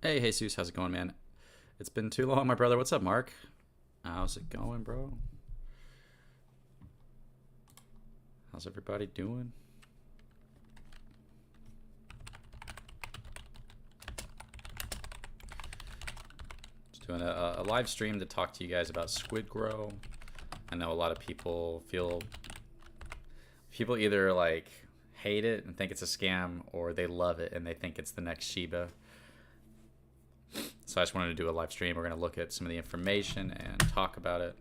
Hey, Jesus, how's it going, man? It's been too long, my brother. What's up, Mark? How's it going, bro? How's everybody doing? Just doing a live stream to talk to you guys about Squidgrow. I know a lot of people people either like hate it and think it's a scam, or they love it and they think it's the next Shiba. So I just wanted to do a live stream. We're going to look at some of the information and talk about it.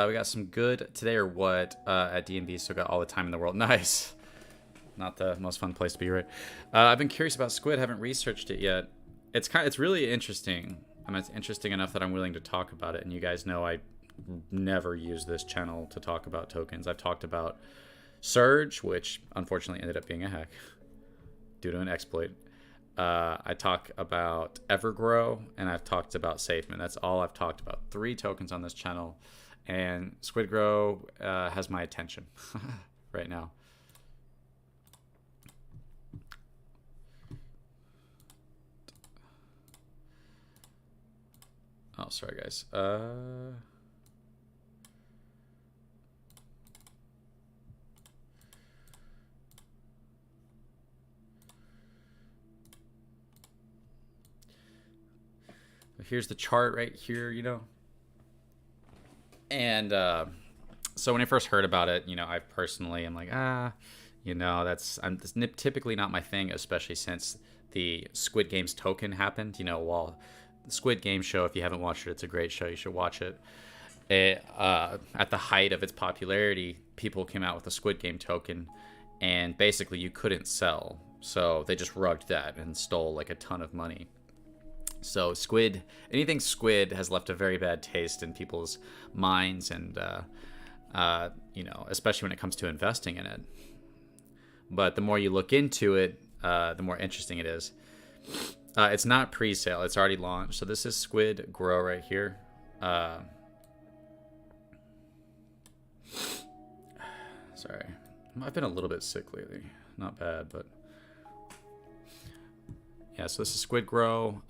We got some good today, or what, at DNB, so got all the time in the world. Nice. Not the most fun place to be, right? I've been curious about Squid. Haven't researched it yet. It's really interesting. I mean, it's interesting enough that I'm willing to talk about it. And you guys know I never use this channel to talk about tokens. I've talked about Surge, which unfortunately ended up being a hack due to an exploit. I talk about Evergrow, and I've talked about SafeMan. That's all I've talked about. 3 tokens on this channel. And Squidgrow has my attention right now. Oh, sorry, guys. Here's the chart right here, you know. And so when I first heard about it, you know, I personally am like, you know, that's typically not my thing, especially since the Squid Games token happened. You know, while the Squid Game show, if you haven't watched it, it's a great show. You should watch it. At the height of its popularity, people came out with a Squid Game token, and basically you couldn't sell. So they just rugged that and stole like a ton of money. So anything Squid has left a very bad taste in people's minds, and you know, especially when it comes to investing in it. But the more you look into it, the more interesting it is. It's not pre-sale; it's already launched. So this is Squidgrow right here. Sorry, I've been a little bit sick lately. Not bad, but. Yeah, so this is Squidgrow,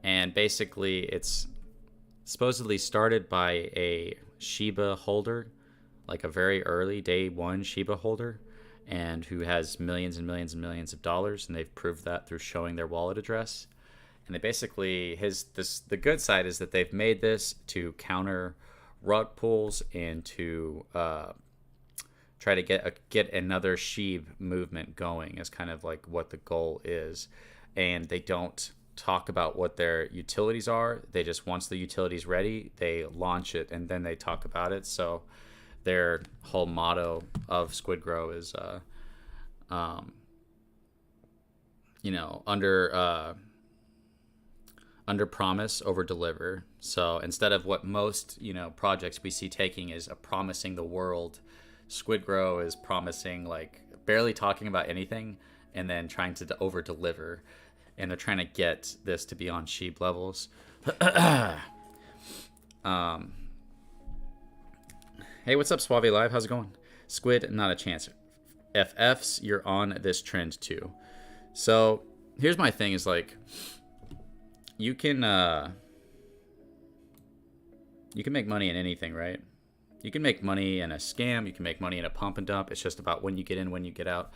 and basically it's supposedly started by a Shiba holder, like a very early day one Shiba holder, and who has millions and millions and millions of dollars, and they've proved that through showing their wallet address. And they basically the good side is that they've made this to counter rug pulls and to try to get another SHIB movement going is kind of like what the goal is. And they don't talk about what their utilities are. They just, once the utility's ready, they launch it and then they talk about it. So their whole motto of Squidgrow is, you know, under promise, over deliver. So instead of what most, you know, projects we see taking is promising the world, Squidgrow is promising, like, barely talking about anything and then trying to over deliver, and they're trying to get this to be on sheep levels. Hey, what's up, Suave Live? How's it going? Squid, not a chance. FFs, you're on this trend too. So here's my thing: is like, you can make money in anything, right? You can make money in a scam. You can make money in a pump and dump. It's just about when you get in, when you get out.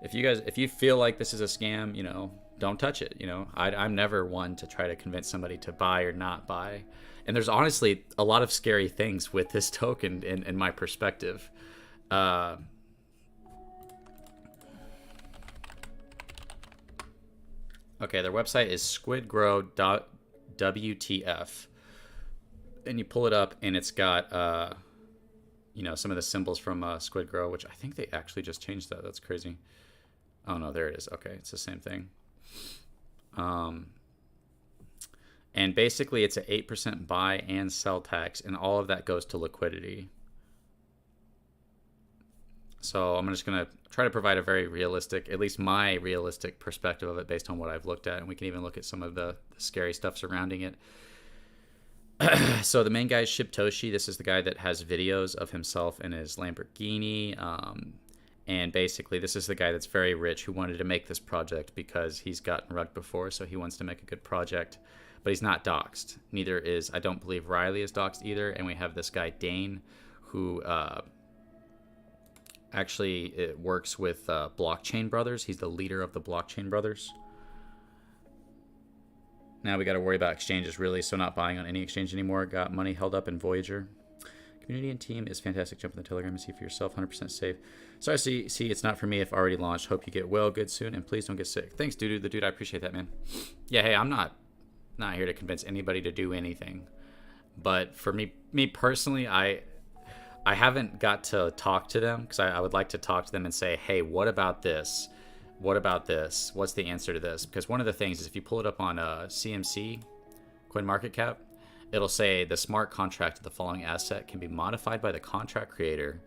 If you feel like this is a scam, you know, don't touch it. You know, I'm never one to try to convince somebody to buy or not buy. And there's honestly a lot of scary things with this token in my perspective. Okay, their website is squidgrow.wtf. And you pull it up, and it's got you know, some of the symbols from Squidgrow, which I think they actually just changed that. That's crazy. Oh no, there it is. Okay, it's the same thing. And basically it's an 8% buy and sell tax, and all of that goes to liquidity. So I'm just going to try to provide a very realistic, at least my realistic perspective of it based on what I've looked at. And we can even look at some of the scary stuff surrounding it. So the main guy is Shibtoshi. This is the guy that has videos of himself in his Lamborghini. And basically this is the guy that's very rich who wanted to make this project because he's gotten rugged before. So he wants to make a good project, but he's not doxxed. Neither is, I don't believe Riley is doxxed either. And we have this guy, Dane, who, actually, it works with Blockchain Brothers. He's the leader of the Blockchain Brothers. Now we got to worry about exchanges, really, so not buying on any exchange anymore. Got money held up in Voyager. Community and team is fantastic. Jump in the Telegram and see for yourself. 100% safe. Sorry, see, it's not for me if already launched. Hope you get well, good soon, and please don't get sick. Thanks, dude. The dude, I appreciate that, man. Yeah, hey, I'm not here to convince anybody to do anything. But for me personally, I haven't got to talk to them because I would like to talk to them and say, hey, what about this? What about this? What's the answer to this? Because one of the things is if you pull it up on CMC, CoinMarketCap, it'll say the smart contract of the following asset can be modified by the contract creator.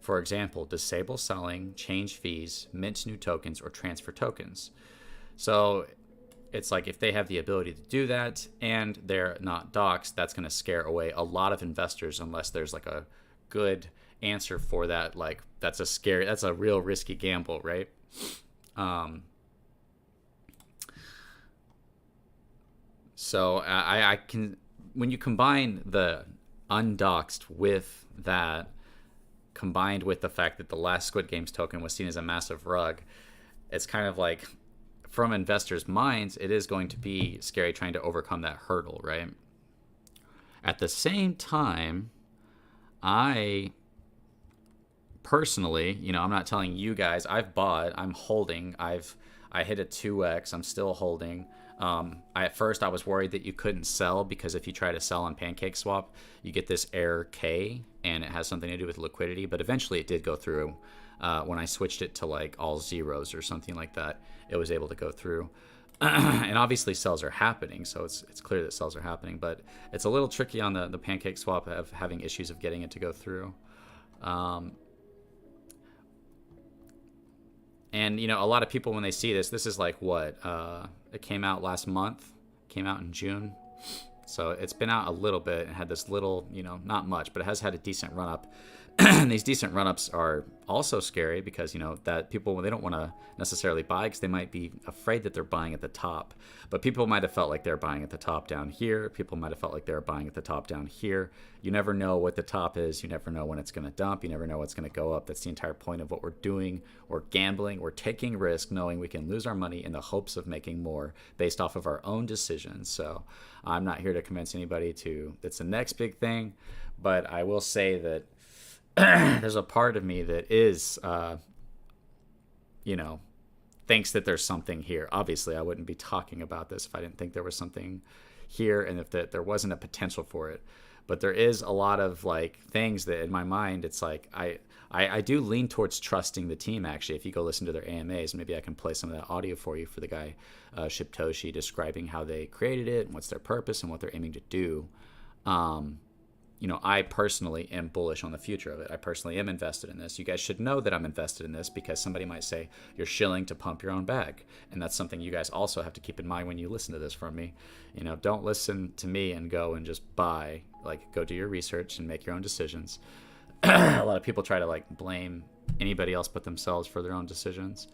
For example, disable selling, change fees, mint new tokens, or transfer tokens. So it's like if they have the ability to do that and they're not doxxed, that's going to scare away a lot of investors unless there's like a good answer for that. Like that's a real risky gamble, right? So I can, when you combine the undoxed with that, combined with the fact that the last Squid Games token was seen as a massive rug, it's kind of like, from investors' minds, it is going to be scary trying to overcome that hurdle, right? At the same time, I personally, I'm not telling you guys, I've bought, I'm holding, I hit a 2x, I'm still holding. At first I was worried that you couldn't sell because if you try to sell on PancakeSwap, you get this error K and it has something to do with liquidity, but eventually it did go through. When I switched it to like all zeros or something like that, it was able to go through. And obviously sells are happening, so it's clear that sells are happening, but it's a little tricky on the PancakeSwap of having issues of getting it to go through. And a lot of people, when they see this is like what it came out last month, came out in June, so it's been out a little bit and had this little, not much, but it has had a decent run up. And these decent run-ups are also scary because, that people, they don't want to necessarily buy because they might be afraid that they're buying at the top. But people might have felt like they're buying at the top down here. People might have felt like they're buying at the top down here. You never know what the top is. You never know when it's going to dump. You never know what's going to go up. That's the entire point of what we're doing. We're gambling. We're taking risk knowing we can lose our money in the hopes of making more based off of our own decisions. So I'm not here to convince anybody that's the next big thing. But I will say that there's a part of me that is, thinks that there's something here. Obviously, I wouldn't be talking about this if I didn't think there was something here and if there wasn't a potential for it. But there is a lot of like things that in my mind, it's like I do lean towards trusting the team. Actually, if you go listen to their AMAs, maybe I can play some of that audio for you for the guy Shibtoshi describing how they created it and what's their purpose and what they're aiming to do. I personally am bullish on the future of it. I personally am invested in this. You guys should know that I'm invested in this because somebody might say you're shilling to pump your own bag. And that's something you guys also have to keep in mind when you listen to this from me. Don't listen to me and go and just buy. Like, go do your research and make your own decisions. A lot of people try to like blame anybody else but themselves for their own decisions.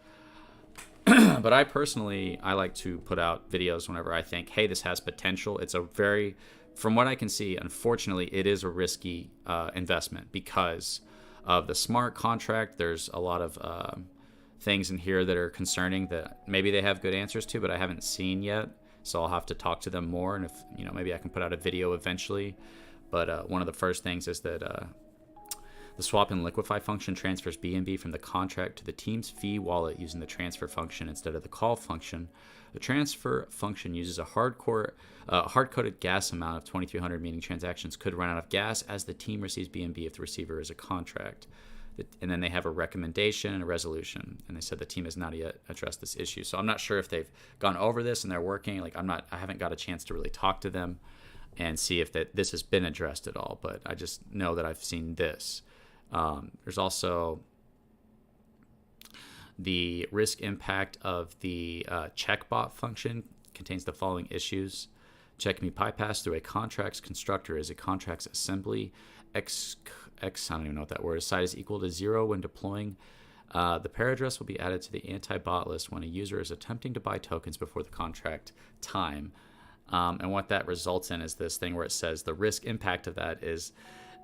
But I like to put out videos whenever I think, hey, this has potential. From what I can see, unfortunately, it is a risky investment because of the smart contract. There's a lot of things in here that are concerning that maybe they have good answers to, but I haven't seen yet. So I'll have to talk to them more. And if, maybe I can put out a video eventually. But one of the first things is that the swap and liquefy function transfers BNB from the contract to the team's fee wallet using the transfer function instead of the call function. The transfer function uses a hard-coded gas amount of 2,300, meaning transactions could run out of gas as the team receives BNB if the receiver is a contract. And then they have a recommendation and a resolution. And they said the team has not yet addressed this issue. So I'm not sure if they've gone over this and they're working. Like I haven't got a chance to really talk to them and see if this has been addressed at all. But I just know that I've seen this. There's also the risk impact of the checkbot function contains the following issues. Check can be bypassed through a contracts constructor as a contracts assembly. I don't even know what that word is. Side is equal to 0 when deploying. The pair address will be added to the anti-bot list when a user is attempting to buy tokens before the contract time. And what that results in is this thing where it says the risk impact of that is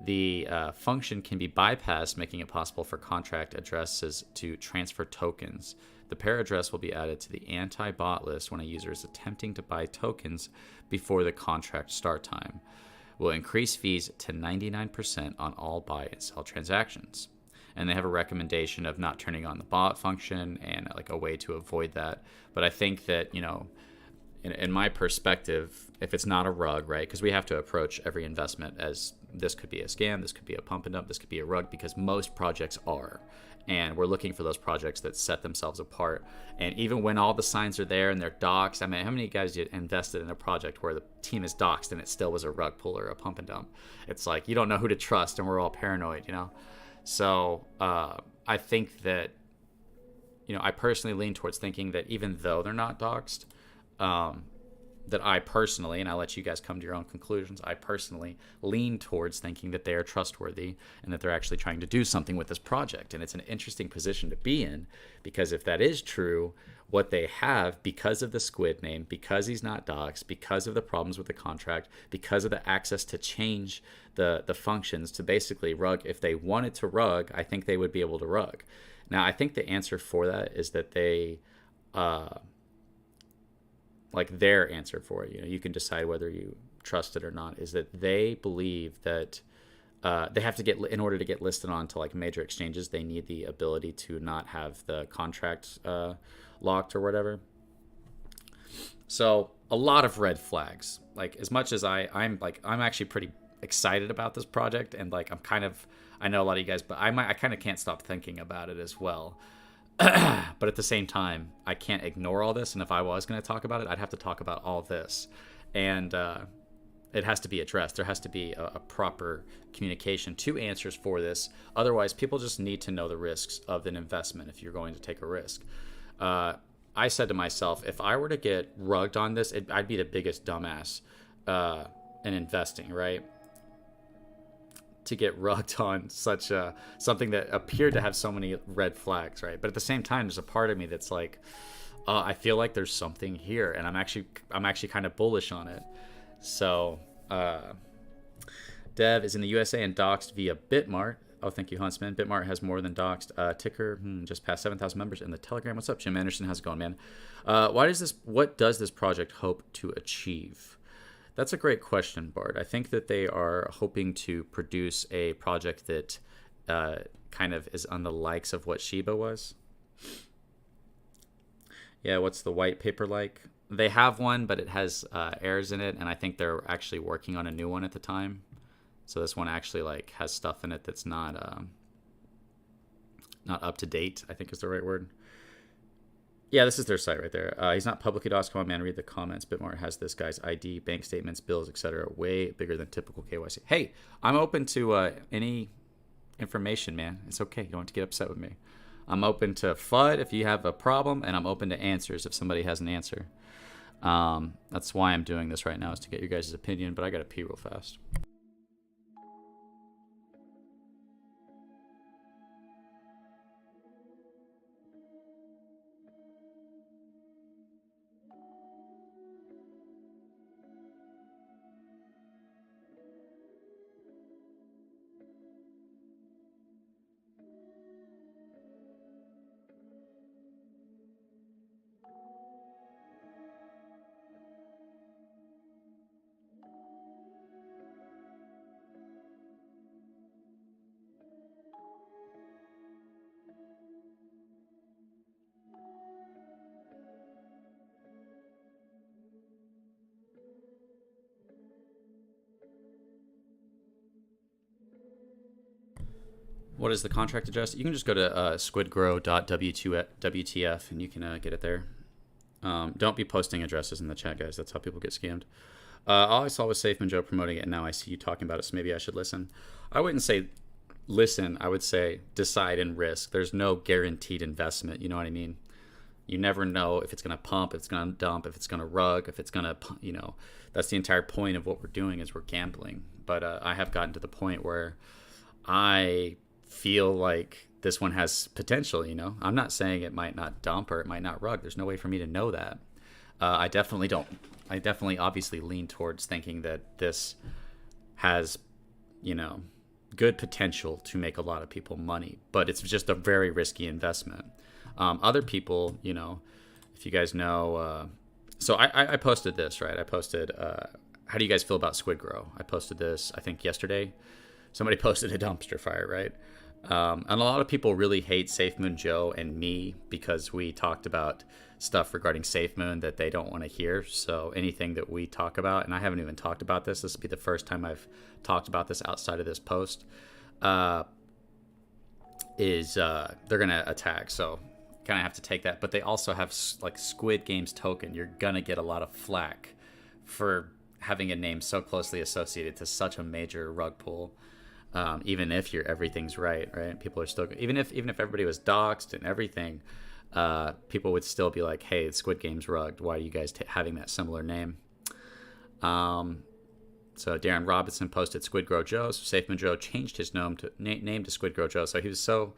the function can be bypassed, making it possible for contract addresses to transfer tokens. The pair address will be added to the anti-bot list when a user is attempting to buy tokens before the contract start time. Will increase fees to 99% on all buy and sell transactions. And they have a recommendation of not turning on the bot function and like a way to avoid that. But I think that, in my perspective, if it's not a rug, right? Because we have to approach every investment as this could be a scam, this could be a pump and dump, this could be a rug, because most projects are. And we're looking for those projects that set themselves apart. And even when all the signs are there and they're doxed, I mean, how many guys you invested in a project where the team is doxed and it still was a rug pull or a pump and dump? It's like, you don't know who to trust and we're all paranoid, So I think that, I personally lean towards thinking that even though they're not doxed, that I personally, and I'll let you guys come to your own conclusions, I personally lean towards thinking that they are trustworthy and that they're actually trying to do something with this project. And it's an interesting position to be in, because if that is true, what they have, because of the Squid name, because he's not doxed, because of the problems with the contract, because of the access to change the functions to basically rug, if they wanted to rug, I think they would be able to rug. Now, I think the answer for that is that they... like their answer for it, you can decide whether you trust it or not, is that they believe that they have to get, in order to get listed onto like major exchanges, they need the ability to not have the contract locked or whatever. So a lot of red flags. Like, as much as I'm actually pretty excited about this project, and like I know a lot of you guys, but I kind of can't stop thinking about it as well. But at the same time, I can't ignore all this. And if I was going to talk about it, I'd have to talk about all this. And it has to be addressed. There has to be a proper communication to answers for this. Otherwise, people just need to know the risks of an investment if you're going to take a risk. I said to myself, if I were to get rugged on this, I'd be the biggest dumbass in investing, right? To get rugged on such something that appeared to have so many red flags, right? But at the same time, there's a part of me that's like, I feel like there's something here, and I'm actually kind of bullish on it. So, Dev is in the USA and doxed via Bitmart. Oh, thank you, Huntsman. Bitmart has more than doxed. Ticker just passed 7,000 members in the Telegram. What's up, Jim Anderson? How's it going, man? What does this project hope to achieve? That's a great question, Bart. I think that they are hoping to produce a project that kind of is on the likes of what Shiba was. Yeah, what's the white paper like? They have one, but it has errors in it, and I think they're actually working on a new one at the time. So this one actually like has stuff in it that's not up to date, I think is the right word. Yeah, this is their site right there. He's not publicly doxed. Come on, man, read the comments. Bitmart has this guy's ID, bank statements, bills, etc. Way bigger than typical KYC. Hey, I'm open to any information, man. It's okay. You don't have to get upset with me. I'm open to FUD if you have a problem, and I'm open to answers if somebody has an answer. That's why I'm doing this right now, is to get your guys' opinion, but I got to pee real fast. What is the contract address? You can just go to squidgrow.wtf and you can get it there. Don't be posting addresses in the chat, guys. That's how people get scammed. All I saw was Safeman Joe promoting it, and now I see you talking about it, so maybe I should listen. I wouldn't say listen. I would say decide and risk. There's no guaranteed investment. You know what I mean? You never know if it's going to pump, if it's going to dump, if it's going to rug, if it's going to, that's the entire point of what we're doing is we're gambling. But I have gotten to the point where I feel like this one has potential. I'm not saying it might not dump or it might not rug. There's no way for me to know that. I definitely obviously lean towards thinking that this has, good potential to make a lot of people money, but it's just a very risky investment. Other people, if you guys know, so I posted this, right? I posted, how do you guys feel about Squidgrow? I posted this, I think yesterday. Somebody posted a dumpster fire, right? And a lot of people really hate SafeMoon Joe and me because we talked about stuff regarding SafeMoon that they don't want to hear. So anything that we talk about, and I haven't even talked about this. This will be the first time I've talked about this outside of this post. They're gonna attack. So kind of have to take that. But they also have like Squid Games token. You're gonna get a lot of flack for having a name so closely associated to such a major rug pull. Even if everything's right? People are still, even if everybody was doxxed and everything, people would still be like, hey, Squid Game's rugged. Why are you guys having that similar name? So Darren Robinson posted Squidgrow Joe. So SafeMoon Joe changed his name to Squidgrow Joe. So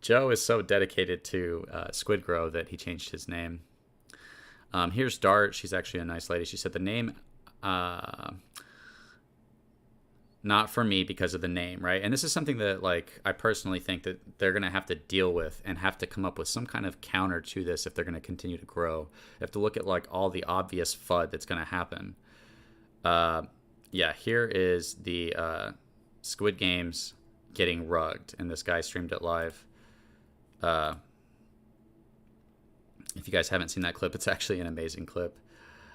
Joe is so dedicated to Squidgrow that he changed his name. Here's Dart. She's actually a nice lady. She said the name, not for me because of the name, right? And this is something that, like, I personally think that they're going to have to deal with and have to come up with some kind of counter to this if they're going to continue to grow. They have to look at, like, all the obvious FUD that's going to happen. Yeah, here is the Squid Games getting rugged, and this guy streamed it live. If you guys haven't seen that clip, it's actually an amazing clip.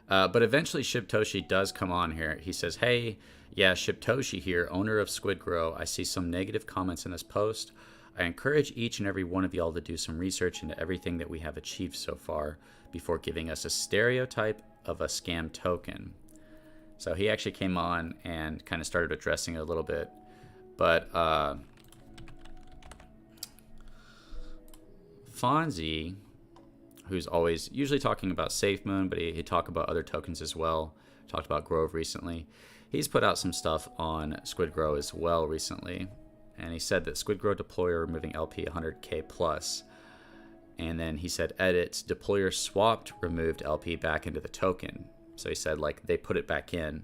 But eventually Shibtoshi does come on here. He says, hey, yeah, Shibtoshi here, owner of Squidgrow. I see some negative comments in this post. I encourage each and every one of y'all to do some research into everything that we have achieved so far before giving us a stereotype of a scam token. So he actually came on and kind of started addressing it a little bit. But Fonzie, who's always usually talking about SafeMoon, but he talked about other tokens as well. Talked about Grove recently. He's put out some stuff on Squidgrow as well recently. And he said that Squidgrow deployer removing LP 100K plus. And then he said edit, deployer swapped removed LP back into the token. So he said, like, they put it back in.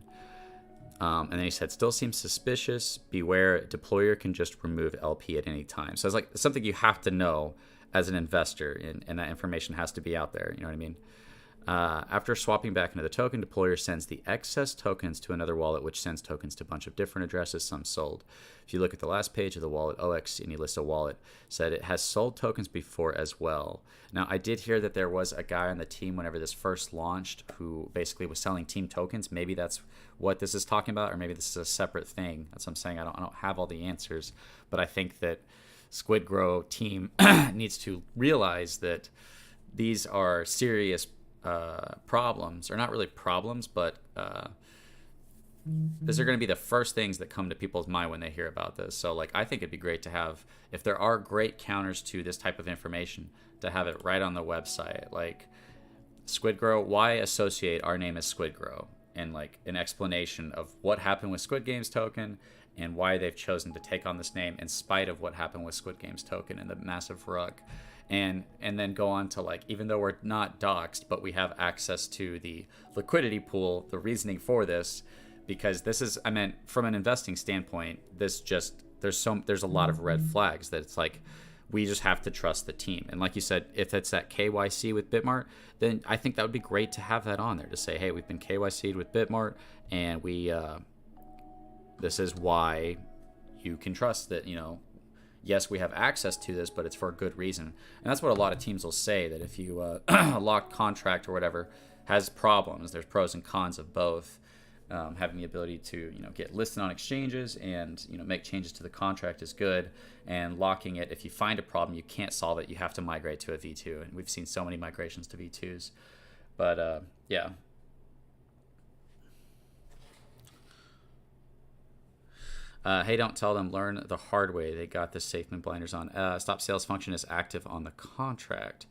And then he said, still seems suspicious. Beware, deployer can just remove LP at any time. So it's like something you have to know as an investor, and that information has to be out there. You know what I mean? After swapping back into the token, deployer sends the excess tokens to another wallet, which sends tokens to a bunch of different addresses, some sold. If you look at the last page of the wallet, OX, and you list a wallet, said it has sold tokens before as well. Now, I did hear that there was a guy on the team whenever this first launched who basically was selling team tokens. Maybe that's what this is talking about, or maybe this is a separate thing. That's what I'm saying. I don't have all the answers, but I think that Squidgrow team needs to realize that these are serious problems, or not really problems, but these are going to be the first things that come to people's mind when they hear about this. So, like, I think it'd be great to have, if there are great counters to this type of information, to have it right on the website. Like, Squidgrow, why associate our name as Squidgrow? And, like, an explanation of what happened with Squid Games token and why they've chosen to take on this name in spite of what happened with Squid Games token and the massive rug. And then go on to, like, even though we're not doxxed, but we have access to the liquidity pool, the reasoning for this, because this is, I meant, from an investing standpoint, this just, there's a lot of red flags that it's like, we just have to trust the team. And like you said, if it's that KYC with Bitmart, then I think that would be great to have that on there to say, hey, we've been KYC'd with Bitmart, and we, this is why you can trust that, yes, we have access to this, but it's for a good reason. And that's what a lot of teams will say, that if you a locked contract or whatever has problems, there's pros and cons of both. having the ability to get listed on exchanges and make changes to the contract is good, and locking it, if you find a problem you can't solve it, you have to migrate to a V2, and we've seen so many migrations to V2s. But yeah. Hey, don't tell them, learn the hard way. They got the SafeMoon blinders on. Stop sales function is active on the contract.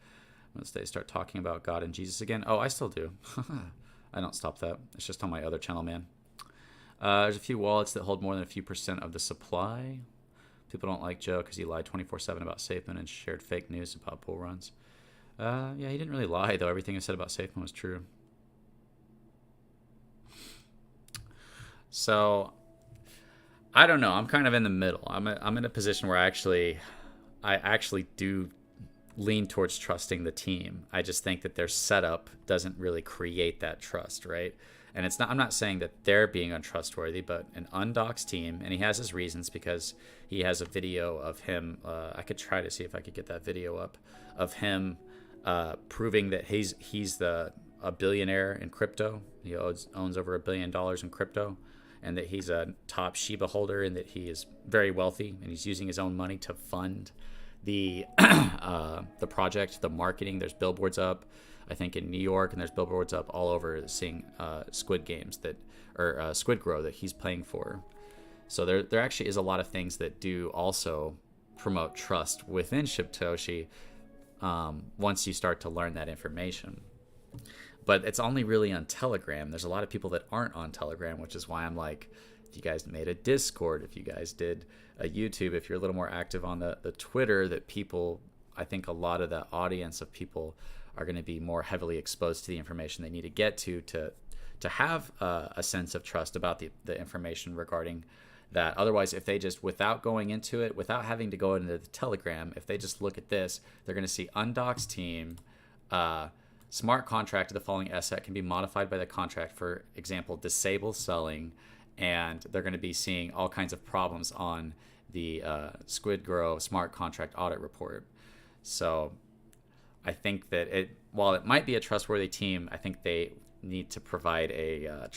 Once they start talking about God and Jesus again. Oh, I still do. I don't stop that. It's just on my other channel, man. There's a few wallets that hold more than a few % of the supply. People don't like Joe because he lied 24/7 about SafeMoon and shared fake news about bull runs. Yeah, he didn't really lie, though. Everything he said about SafeMoon was true. So, I don't know. I'm kind of in the middle. I'm in a position where I actually do lean towards trusting the team. I just think that their setup doesn't really create that trust, right? And it's not. I'm not saying that they're being untrustworthy, but an undoxed team, and he has his reasons because he has a video of him. I could try to see if I could get that video up of him proving that he's a billionaire in crypto. He owns over $1 billion in crypto, and that he's a top Shiba holder, and that he is very wealthy, and he's using his own money to fund the project, the marketing. There's billboards up, I think, in New York, and there's billboards up all over seeing Squid games or Squidgrow that he's playing for. So there actually is a lot of things that do also promote trust within Shibtoshi once you start to learn that information. But it's only really on Telegram. There's a lot of people that aren't on Telegram, which is why I'm like, if you guys made a Discord, if you guys did a YouTube, if you're a little more active on the Twitter, that people, I think a lot of the audience of people are going to be more heavily exposed to the information they need to get to have a sense of trust about the information regarding that. Otherwise, if they just, without going into it, without having to go into the Telegram, if they just look at this, they're going to see undoxed team, smart contract of the following asset can be modified by the contract, for example, disable selling, and they're going to be seeing all kinds of problems on the Squidgrow smart contract audit report. So I think that while it might be a trustworthy team, I think they need to provide a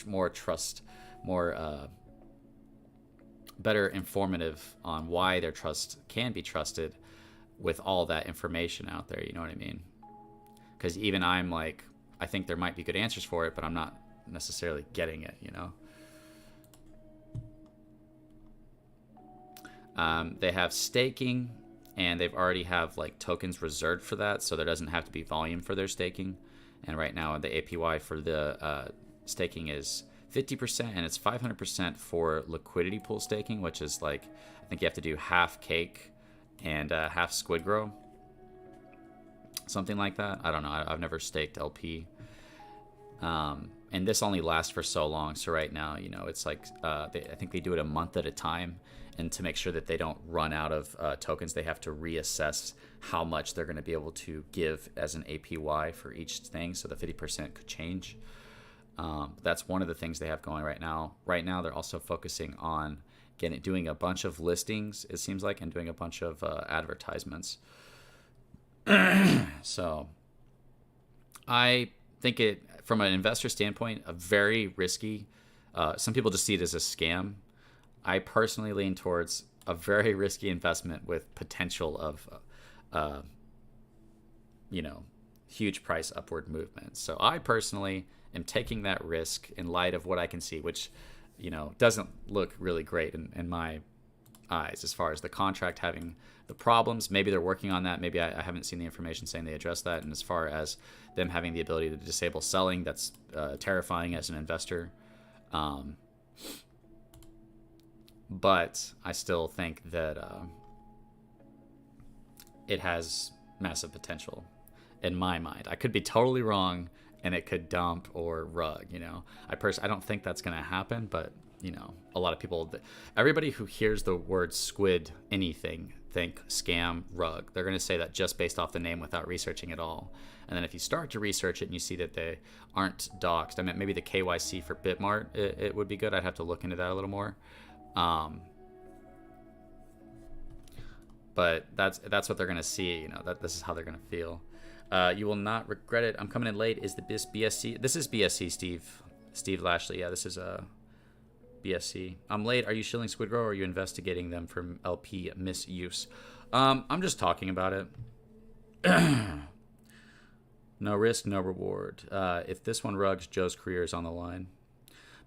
better informative on why their trust can be trusted with all that information out there. You know what I mean? Because even I'm like, I think there might be good answers for it, but I'm not necessarily getting it, They have staking, and they've already have like tokens reserved for that, so there doesn't have to be volume for their staking. And right now the APY for the staking is 50%, and it's 500% for liquidity pool staking, which is like, I think you have to do half cake and half Squidgrow. Something like that. I don't know. I've never staked LP. And this only lasts for so long. So right now, it's like, I think they do it a month at a time. And to make sure that they don't run out of tokens, they have to reassess how much they're going to be able to give as an APY for each thing. So the 50% could change. That's one of the things they have going right now. Right now, they're also focusing on doing a bunch of listings, it seems like, and doing a bunch of advertisements. So I think it, from an investor standpoint, a very risky. Some people just see it as a scam. I personally lean towards a very risky investment with potential of, huge price upward movement. So I personally am taking that risk in light of what I can see, which, doesn't look really great in my eyes as far as the contract having the problems. Maybe they're working on that. Maybe I haven't seen the information saying they addressed that. And as far as them having the ability to disable selling, that's terrifying as an investor. But I still think that it has massive potential in my mind. I could be totally wrong, and it could dump or rug. I don't think that's going to happen, but a lot of people, everybody who hears the word squid anything, think scam, rug. They're going to say that just based off the name without researching at all. And then if you start to research it and you see that they aren't doxed, I mean, maybe the KYC for Bitmart, it would be good. I'd have to look into that a little more. But that's what they're going to see. This is how they're going to feel. You will not regret it. I'm coming in late. Is this BSC? This is BSC, Steve. Steve Lashley. Yeah, this is a BSC. I'm late. Are you shilling Squidgrow or are you investigating them for LP misuse? I'm just talking about it. No risk, no reward. If this one rugs, Joe's career is on the line.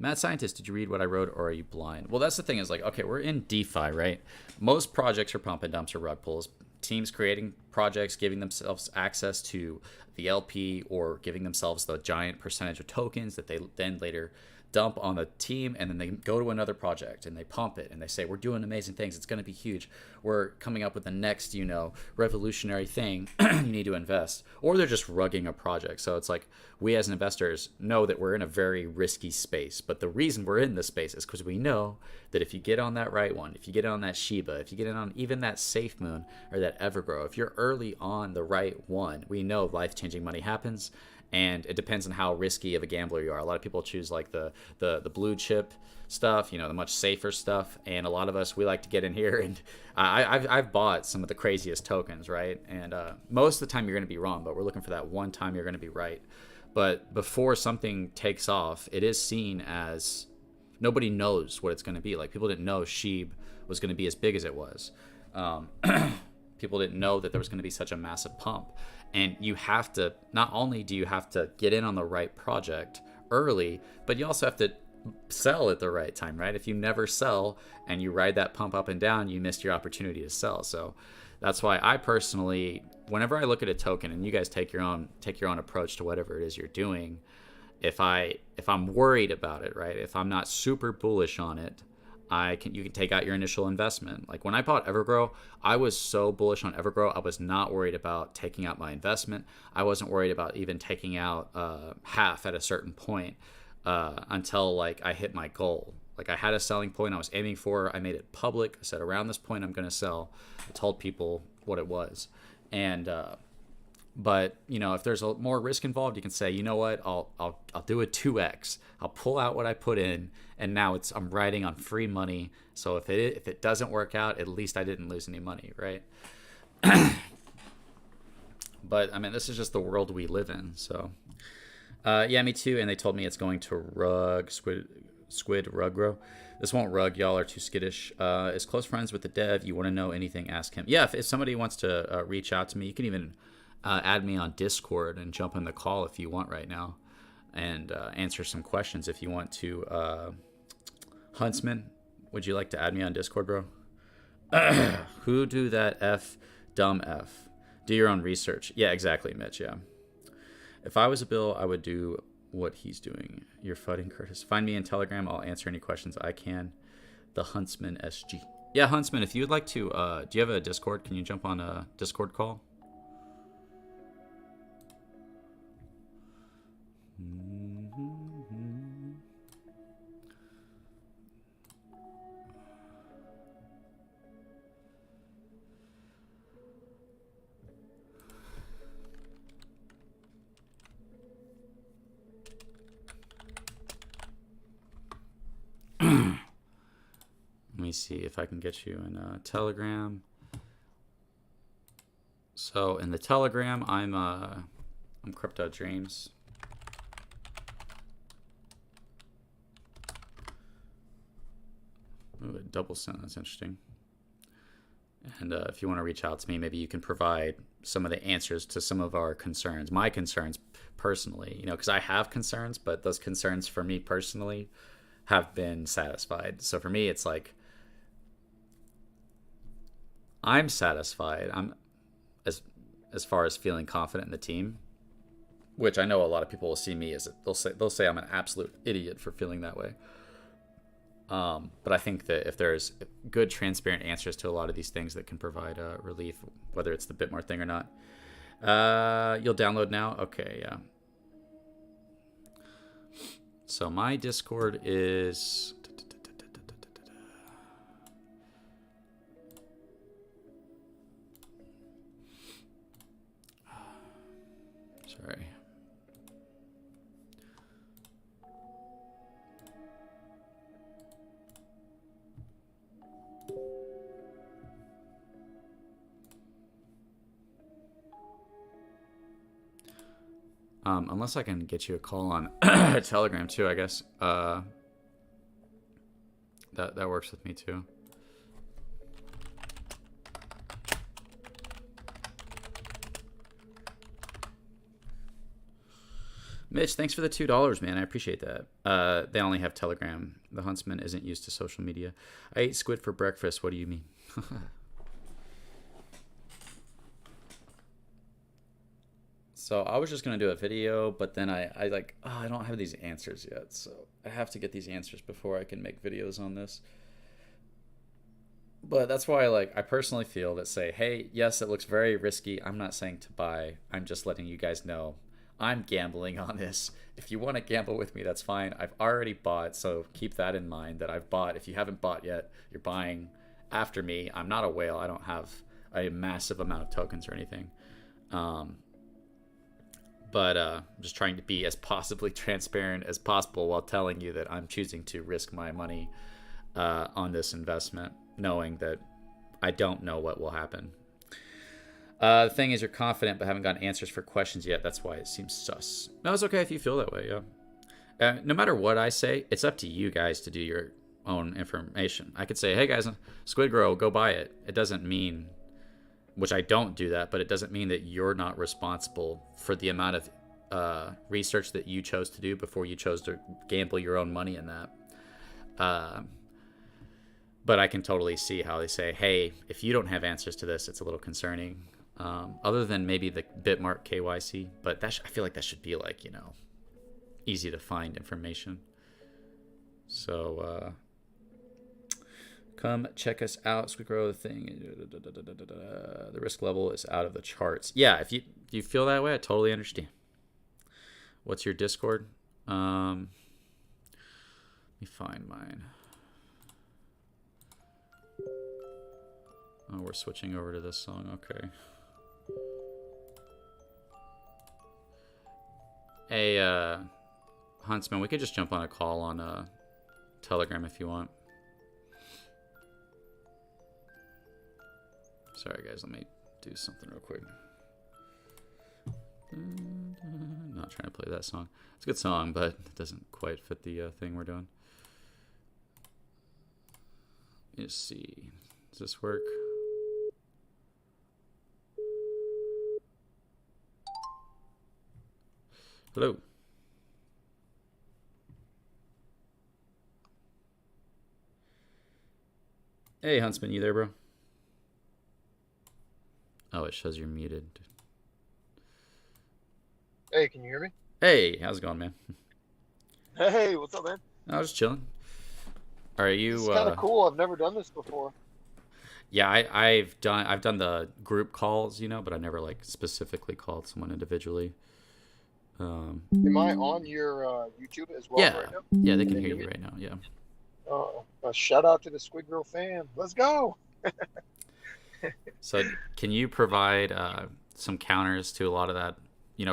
Mad Scientist, did you read what I wrote or are you blind? Well, that's the thing is like, okay, we're in DeFi, right? Most projects are pump and dumps or rug pulls. Teams creating projects, giving themselves access to the LP or giving themselves the giant percentage of tokens that they then later dump on the team, and then they go to another project and they pump it and they say, we're doing amazing things, it's going to be huge, we're coming up with the next, revolutionary thing, you need to invest. Or they're just rugging a project. So it's like, we as investors know that we're in a very risky space, but the reason we're in this space is because we know that if you get on that right one, if you get on that Shiba, if you get on even that Safe Moon or that Evergrow, if you're early on the right one, we know life-changing money happens. And it depends on how risky of a gambler you are. A lot of people choose like the blue chip stuff, the much safer stuff. And a lot of us, we like to get in here. And I've bought some of the craziest tokens, right? And most of the time you're going to be wrong, but we're looking for that one time you're going to be right. But before something takes off, it is seen as nobody knows what it's going to be. Like people didn't know Sheeb was going to be as big as it was. People didn't know that there was going to be such a massive pump. And you have to, not only do you have to get in on the right project early, but you also have to sell at the right time, right? If you never sell and you ride that pump up and down, you missed your opportunity to sell. So that's why I personally, whenever I look at a token, and you guys take your own approach to whatever it is you're doing, if I'm worried about it, right? If I'm not super bullish on it, you can take out your initial investment. Like when I bought Evergrow, I was so bullish on Evergrow, I was not worried about taking out my investment. I wasn't worried about even taking out half at a certain point until like I hit my goal. Like I had a selling point I was aiming for. I made it public. I said around this point I'm going to sell. I told people what it was. And but if there's more risk involved, you can say, you know what, I'll do a 2x. I'll pull out what I put in, and now I'm riding on free money. So if it doesn't work out, at least I didn't lose any money, right? But I mean, this is just the world we live in. So yeah, me too. And they told me it's going to rug Squid Ruggrow. This won't rug. Y'all are too skittish. Is close friends with the dev. You want to know anything? Ask him. Yeah, if somebody wants to reach out to me, you can even add me on Discord and jump in the call if you want right now, and answer some questions if you want to. Huntsman, would you like to add me on Discord, bro? Who do that F? Dumb F. Do your own research. Yeah, exactly, Mitch. Yeah. If I was a Bill, I would do what he's doing. You're fudding, Curtis. Find me in Telegram. I'll answer any questions I can. The Huntsman SG. Yeah, Huntsman, if you'd like to, do you have a Discord? Can you jump on a Discord call? Let me see if I can get you in Telegram. So in the Telegram, I'm Crypto Dreams. Ooh, a double sent. That's interesting. And if you want to reach out to me, maybe you can provide some of the answers to some of our concerns. My concerns personally, because I have concerns, but those concerns for me personally have been satisfied. So for me, it's like, I'm satisfied. I'm as far as feeling confident in the team, which I know a lot of people will see me as they'll say I'm an absolute idiot for feeling that way. But I think that if there's good, transparent answers to a lot of these things that can provide relief, whether it's the Bitmore thing or not, you'll download now. Okay, yeah. So my Discord is. Sorry. Unless I can get you a call on Telegram too, I guess. That works with me too. Mitch, thanks for the $2, man. I appreciate that. They only have Telegram. The Huntsman isn't used to social media. I ate squid for breakfast. What do you mean? So I was just gonna do a video, but then I like, oh, I don't have these answers yet, so I have to get these answers before I can make videos on this. But that's why, like, I personally feel that say, hey, yes, it looks very risky. I'm not saying to buy. I'm just letting you guys know I'm gambling on this. If you want to gamble with me, that's fine. I've already bought, so keep that in mind that I've bought. If you haven't bought yet, you're buying after me. I'm not a whale. I don't have a massive amount of tokens or anything. But I'm just trying to be as possibly transparent as possible while telling you that I'm choosing to risk my money on this investment, knowing that I don't know what will happen. The thing is, you're confident but haven't gotten answers for questions yet. That's why it seems sus. No, it's okay if you feel that way, yeah. No matter what I say, it's up to you guys to do your own information. I could say, hey guys, Squidgrow, go buy it. It doesn't mean, which I don't do that, but it doesn't mean that you're not responsible for the amount of research that you chose to do before you chose to gamble your own money in that. But I can totally see how they say, hey, if you don't have answers to this, it's a little concerning. Other than maybe the Bitmark KYC, but I feel like that should be like, easy to find information. So come check us out. Squidgrow, the thing. The risk level is out of the charts. Yeah, if you feel that way, I totally understand. What's your Discord? Let me find mine. Oh, we're switching over to this song. Okay. Hey, Huntsman, we could just jump on a call on Telegram if you want. Sorry, guys. Let me do something real quick. Not trying to play that song. It's a good song, but it doesn't quite fit the thing we're doing. Let's see. Does this work? Hello. Hey, Huntsman, you there, bro? Oh, it shows you're muted. Hey, can you hear me? Hey, how's it going, man? Hey, what's up, man? I was just chilling. Are you? It's kind of cool. I've never done this before. Yeah, I've done the group calls, but I never like specifically called someone individually. Am I on your YouTube as well right now? Yeah, they can hear you right now. Yeah. Shout out to the Squidgrow fam. Let's go. So, can you provide some counters to a lot of that?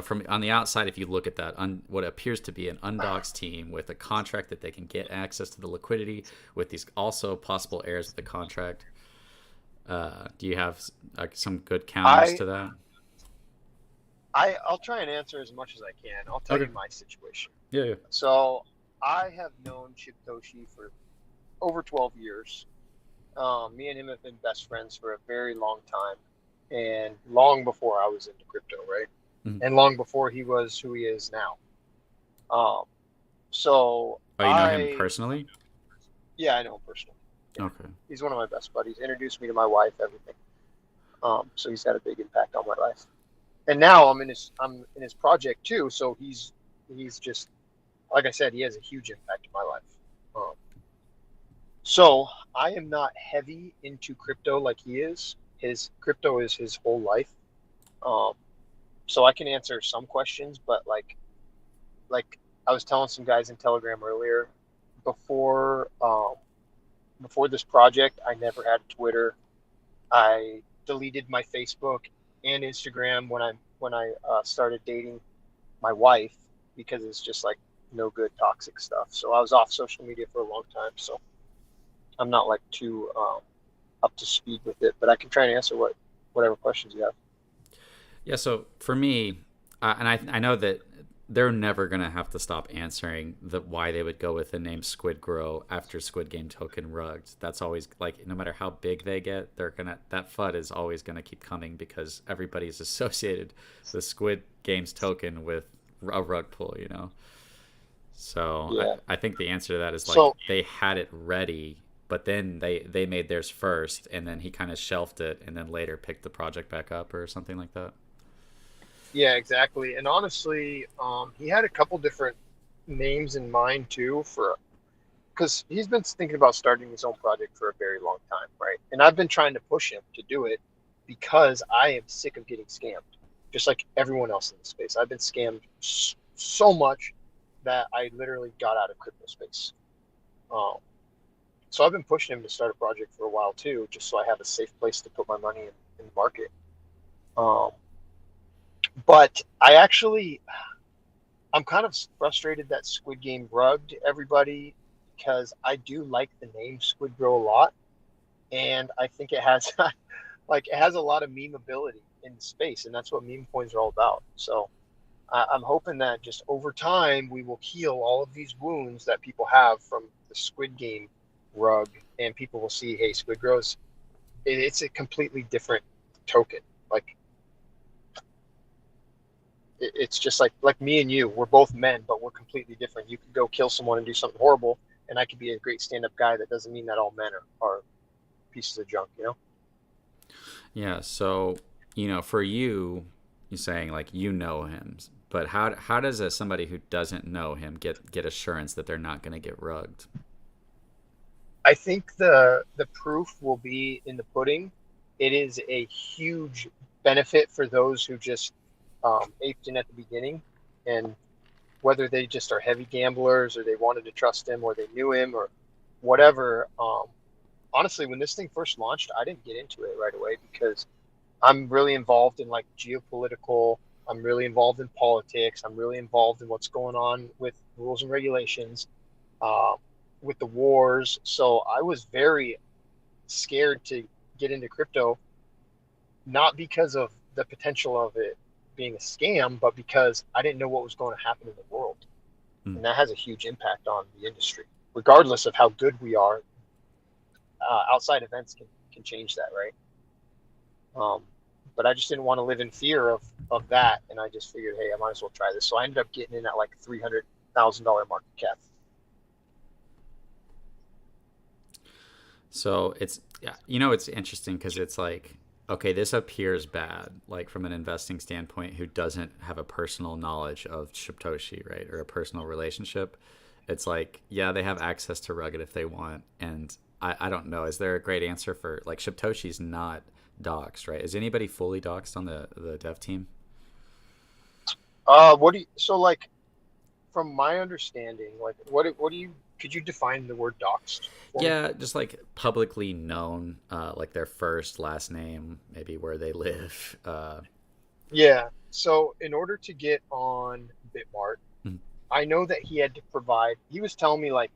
From on the outside, if you look at that, what appears to be an undoxed team with a contract that they can get access to the liquidity with these also possible heirs of the contract. Do you have some good counters to that? I'll try and answer as much as I can. I'll tell you my situation. Yeah. So I have known Chiptoshi for over 12 years. Me and him have been best friends for a very long time, and long before I was into crypto, right? Mm-hmm. And long before he was who he is now. So you know him personally? Yeah, I know him personally. Yeah. Okay. He's one of my best buddies. Introduced me to my wife, everything. So he's had a big impact on my life. And now I'm in his project too. So he's just, like I said, he has a huge impact in my life. So I am not heavy into crypto like he is. His crypto is his whole life. So I can answer some questions, but like I was telling some guys in Telegram earlier, before this project, I never had Twitter. I deleted my Facebook and Instagram when I started dating my wife, because it's just like no good toxic stuff. So I was off social media for a long time. So I'm not like too up to speed with it, but I can try and answer whatever questions you have. Yeah. So for me, and I know that they're never gonna have to stop answering the why they would go with the name Squidgrow after Squid Game token rugged. That's always like, no matter how big they get, they're gonna, that FUD is always gonna keep coming because everybody's associated the Squid Games token with a rug pull, you know. So Yeah. I think the answer to that is like So they had it ready, but then they made theirs first, and then he kind of shelved it, and then later picked the project back up or something like that. yeah, exactly. And honestly, he had a couple different names in mind too for because he's been thinking about starting his own project for a very long time, right? And I've been trying to push him to do it because I am sick of getting scammed, just like everyone else in the space. I've been scammed so much that I literally got out of crypto space. Um, so I've been pushing him to start a project for a while too, just so I have a safe place to put my money in the market. Um, but I'm kind of frustrated that Squid Game rugged everybody because I do like the name Squidgrow a lot, and I think it has like it has a lot of memeability in space, and that's what meme coins are all about. So I'm hoping that just over time we will heal all of these wounds that people have from the Squid Game rug, and people will see, hey, Squidgrow's it's a completely different token. Like it's just like me and you, we're both men, but we're completely different. You could go kill someone and do something horrible, and I could be a great stand-up guy. That doesn't mean that all men are pieces of junk, you know. Yeah. So, for you, you're saying like you know him, but how does somebody who doesn't know him get assurance that they're not going to get rugged? I think the proof will be in the pudding. It is a huge benefit for those who just aped in at the beginning, and whether they just are heavy gamblers or they wanted to trust him or they knew him or whatever. Honestly, when this thing first launched, I didn't get into it right away because I'm really involved in like geopolitical. I'm really involved in politics. I'm really involved in what's going on with rules and regulations, uh, with the wars. So I was very scared to get into crypto, not because of the potential of it being a scam, but because I didn't know what was going to happen in the world. Hmm. And that has a huge impact on the industry. Regardless of how good we are, outside events can change that, right? But I just didn't want to live in fear of that, and I just figured, hey, I might as well try this. So I ended up getting in at like $300,000 market cap. So it's, yeah, it's interesting because it's like, okay, this appears bad, like from an investing standpoint, who doesn't have a personal knowledge of Satoshi, right, or a personal relationship. It's like, yeah, they have access to Rugged if they want, and I don't know. Is there a great answer for like Satoshi's not doxed, right? Is anybody fully doxed on the dev team? What do you, so like from my understanding, like what do you could you define the word doxed for me? Yeah, just like publicly known, like their first, last name, maybe where they live. Yeah. So in order to get on Bitmart, Mhm. I know that he had to provide. He was telling me like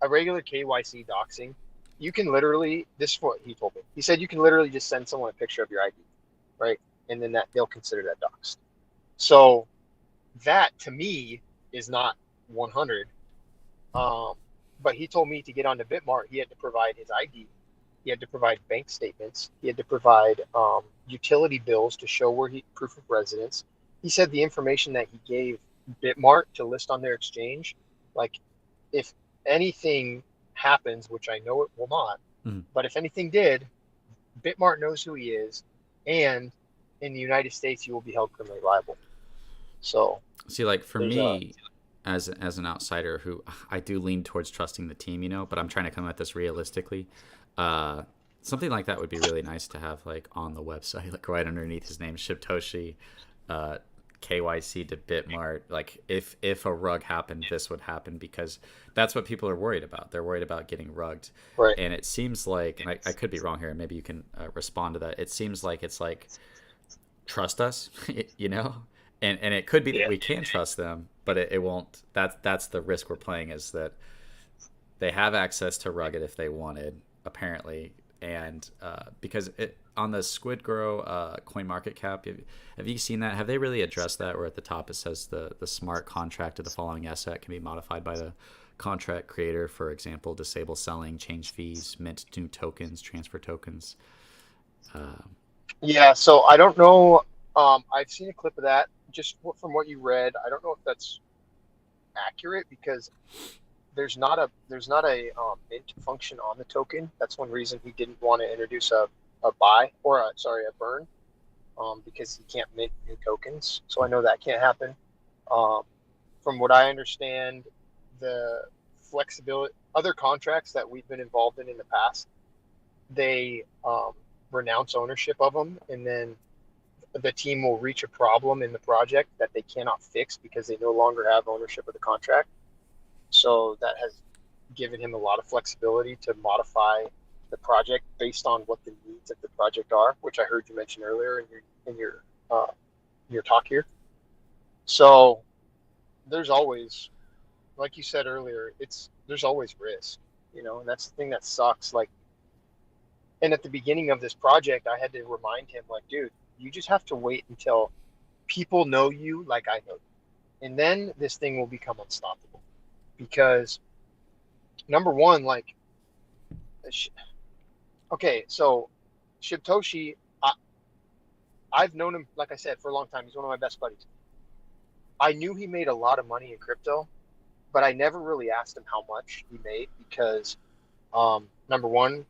a regular KYC doxing. You can literally. This is what he told me. He said you can literally just send someone a picture of your ID, right, and then that they'll consider that doxed. So that to me is not 100. Um, but he told me to get onto Bitmart, he had to provide his ID. He had to provide bank statements. He had to provide utility bills to show where he proof of residence. He said the information that he gave Bitmart to list on their exchange, like if anything happens, which I know it will not, Mhm. but if anything did, Bitmart knows who he is, and in the United States, he will be held criminally liable. So See, like for there's a me, as an outsider who I do lean towards trusting the team, but I'm trying to come at this realistically. Uh, Something like that would be really nice to have like on the website, like right underneath his name, Shibtoshi, uh, KYC to Bitmart. Like if a rug happened, this would happen because that's what people are worried about. They're worried about getting rugged, right. and it seems like, and I could be wrong here, and maybe you can respond to that. It seems like it's like trust us, and it could be that Yeah. we can trust them, but it won't. That's the risk we're playing, is that they have access to Rugged if they wanted, apparently, and because on the Squidgrow coin market cap, have you seen that? Have they really addressed that? Where at the top it says the smart contract of the following asset can be modified by the contract creator. For example, disable selling, change fees, mint new tokens, transfer tokens. Yeah, so I don't know. I've seen a clip of that. Just from what you read, I don't know if that's accurate because there's not a mint function on the token. That's one reason he didn't want to introduce a buy or a burn, because he can't mint new tokens. So I know that can't happen. Um, from what I understand, the flexibility, other contracts that we've been involved in the past, they renounce ownership of them, and then the team will reach a problem in the project that they cannot fix because they no longer have ownership of the contract. So that has given him a lot of flexibility to modify the project based on what the needs of the project are, which I heard you mention earlier in your talk here. So there's always, like you said earlier, there's always risk, and that's the thing that sucks. Like, and at the beginning of this project, I had to remind him, like, dude, you just have to wait until people know you like I know you, and then this thing will become unstoppable. Because number one, like, okay, so Shibtoshi, I've known him, like I said, for a long time. He's one of my best buddies. I knew he made a lot of money in crypto, but I never really asked him how much he made because, number one,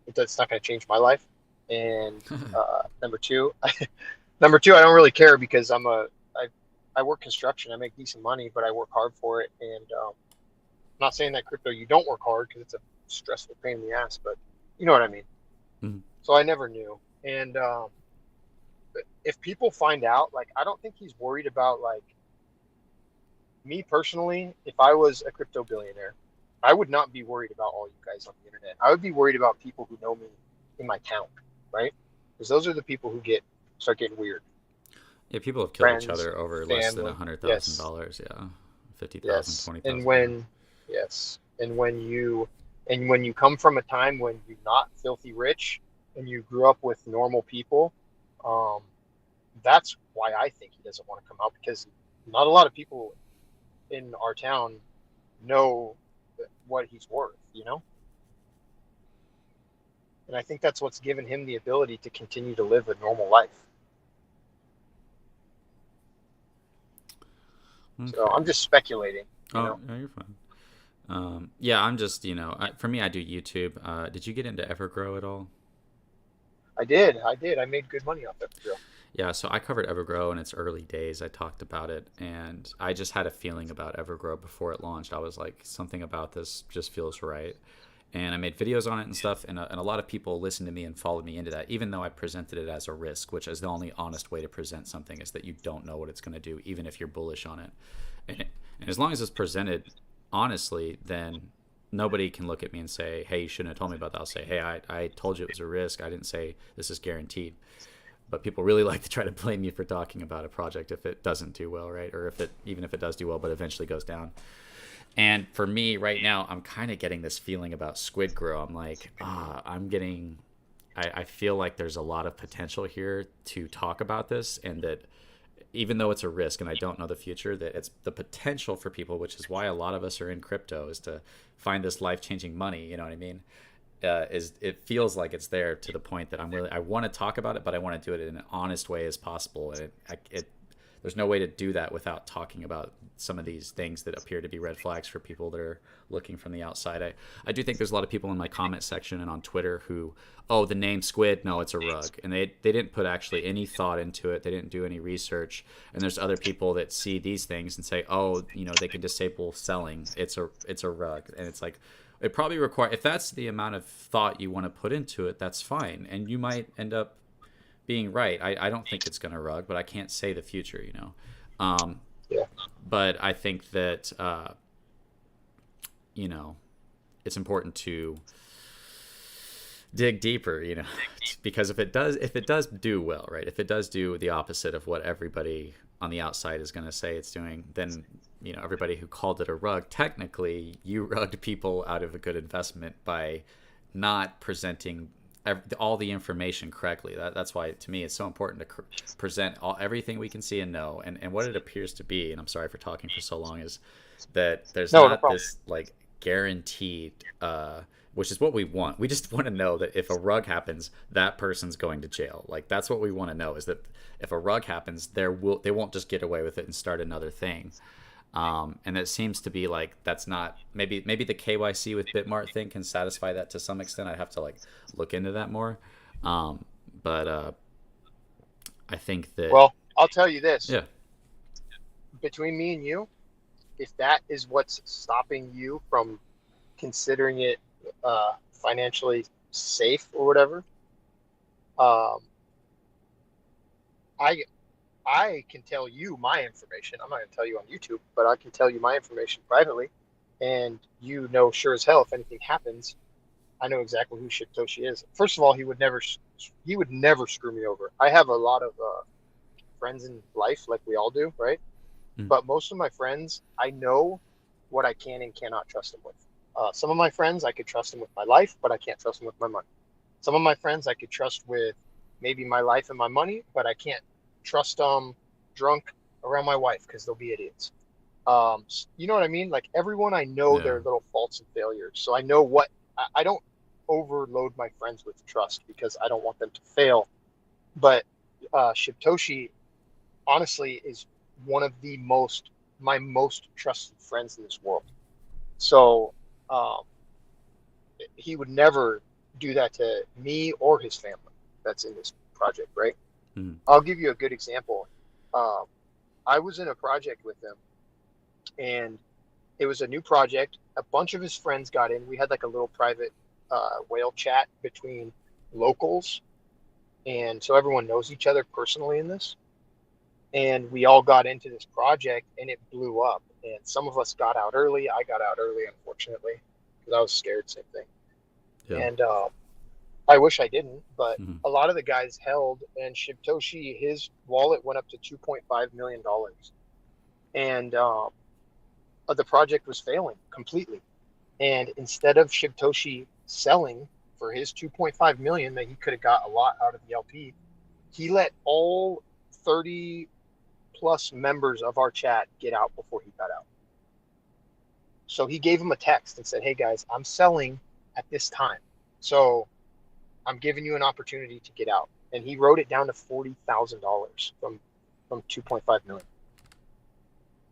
it's not going to change my life, and number two, number two, I don't really care because I work construction. I make decent money, but I work hard for it, and I'm not saying that crypto you don't work hard because it's a stressful pain in the ass, but you know what I mean. Mm-hmm. So I never knew, and if people find out, like, I don't think he's worried about, like, me personally. If I was a crypto billionaire, I would not be worried about all you guys on the internet. I would be worried about people who know me in my town, right? Because those are the people who start getting weird. Yeah, people have killed Friends, each other over family. less than $100,000. Yeah, 50,000, Yes, 20,000. and when you come from a time when you're not filthy rich and you grew up with normal people, that's why I think he doesn't want to come out, because not a lot of people in our town know what he's worth. And I think that's what's given him the ability to continue to live a normal life. Okay. So I'm just speculating. No, you're fine. Yeah, I'm just, for me, I do YouTube. Did you get into Evergrow at all? I did. I made good money off that. Yeah, so I covered Evergrow in its early days. I talked about it, and I just had a feeling about Evergrow before it launched. I was like, something about this just feels right. And I made videos on it and stuff, and a lot of people listened to me and followed me into that, even though I presented it as a risk, which is the only honest way to present something, is that you don't know what it's going to do, even if you're bullish on it. And as long as it's presented honestly, then nobody can look at me and say, hey, you shouldn't have told me about that. I'll say, hey, I told you it was a risk. I didn't say this is guaranteed. But people really like to try to blame me for talking about a project if it doesn't do well, right? Or even if it does do well, but eventually goes down. And for me right now, I'm kind of getting this feeling about Squidgrow. I'm like, I feel like there's a lot of potential here to talk about this, and that even though it's a risk and I don't know the future, that it's the potential for people, which is why a lot of us are in crypto, is to find this life-changing money. You know what I mean? It feels like it's there to the point that I want to talk about it, but I want to do it in an honest way as possible. And there's no way to do that without talking about some of these things that appear to be red flags for people that are looking from the outside. I do think there's a lot of people in my comment section and on Twitter who, the name Squid, no, it's a rug. And they didn't put actually any thought into it. They didn't do any research. And there's other people that see these things and say, they can disable selling. It's a rug. And it's like, it probably if that's the amount of thought you want to put into it, that's fine. And you might end up being right. I don't think it's going to rug, but I can't say the future, Yeah. But I think that, it's important to dig deeper, because if it does do well, right? If it does do the opposite of what everybody on the outside is going to say it's doing, then, everybody who called it a rug, technically you rugged people out of a good investment by not presenting all the information correctly. That's why to me it's so important to present everything we can see and know, and what it appears to be. And I'm sorry for talking for so long. Is that there's No, no not problem. this like guaranteed, which is what we want. We just want to know that if a rug happens, that person's going to jail. Like that's what we want to know, is that if a rug happens, they won't just get away with it and start another thing. And it seems to be like that's not, maybe the KYC with Bitmart thing can satisfy that to some extent. I'd have to like look into that more. Um, but I think that, Well, I'll tell you this: yeah, between me and you, if that is what's stopping you from considering it financially safe or whatever, um, I I can tell you my information. I'm not going to tell you on YouTube, but I can tell you my information privately, and you know, sure as hell, if anything happens, I know exactly who Shitoshi is. First of all, he would never screw me over. I have a lot of friends in life, like we all do, right? mm, But most of my friends, I know what I can and cannot trust them with. Some of my friends, I could trust them with my life, but I can't trust them with my money. Some of my friends, I could trust with maybe my life and my money, but I can't trust them drunk around my wife because they'll be idiots. You know what I mean? Like everyone, I know yeah, their little faults and failures, so I know what I don't overload my friends with trust because I don't want them to fail. But Shibtoshi, honestly, is one of the my most trusted friends in this world. So um, he would never do that to me or his family that's in this project, right? mm, I'll give you a good example. Um, I was in a project with him, and it was a new project. A bunch of his friends got in. We had like a little private whale chat between locals, and so everyone knows each other personally in this. And we all got into this project, and it blew up. And some of us got out early. I got out early, unfortunately, because I was scared. Same thing. yeah, And I wish I didn't, but mm, a lot of the guys held, and Shibtoshi, his wallet went up to $2.5 million, and the project was failing completely. And instead of Shibtoshi selling for his 2.5 million that he could have got a lot out of the LP, he let all 30 plus members of our chat get out before he got out. So he gave him a text and said, "Hey guys, I'm selling at this time. So I'm giving you an opportunity to get out." And he wrote it down to $40,000 from 2.5 million.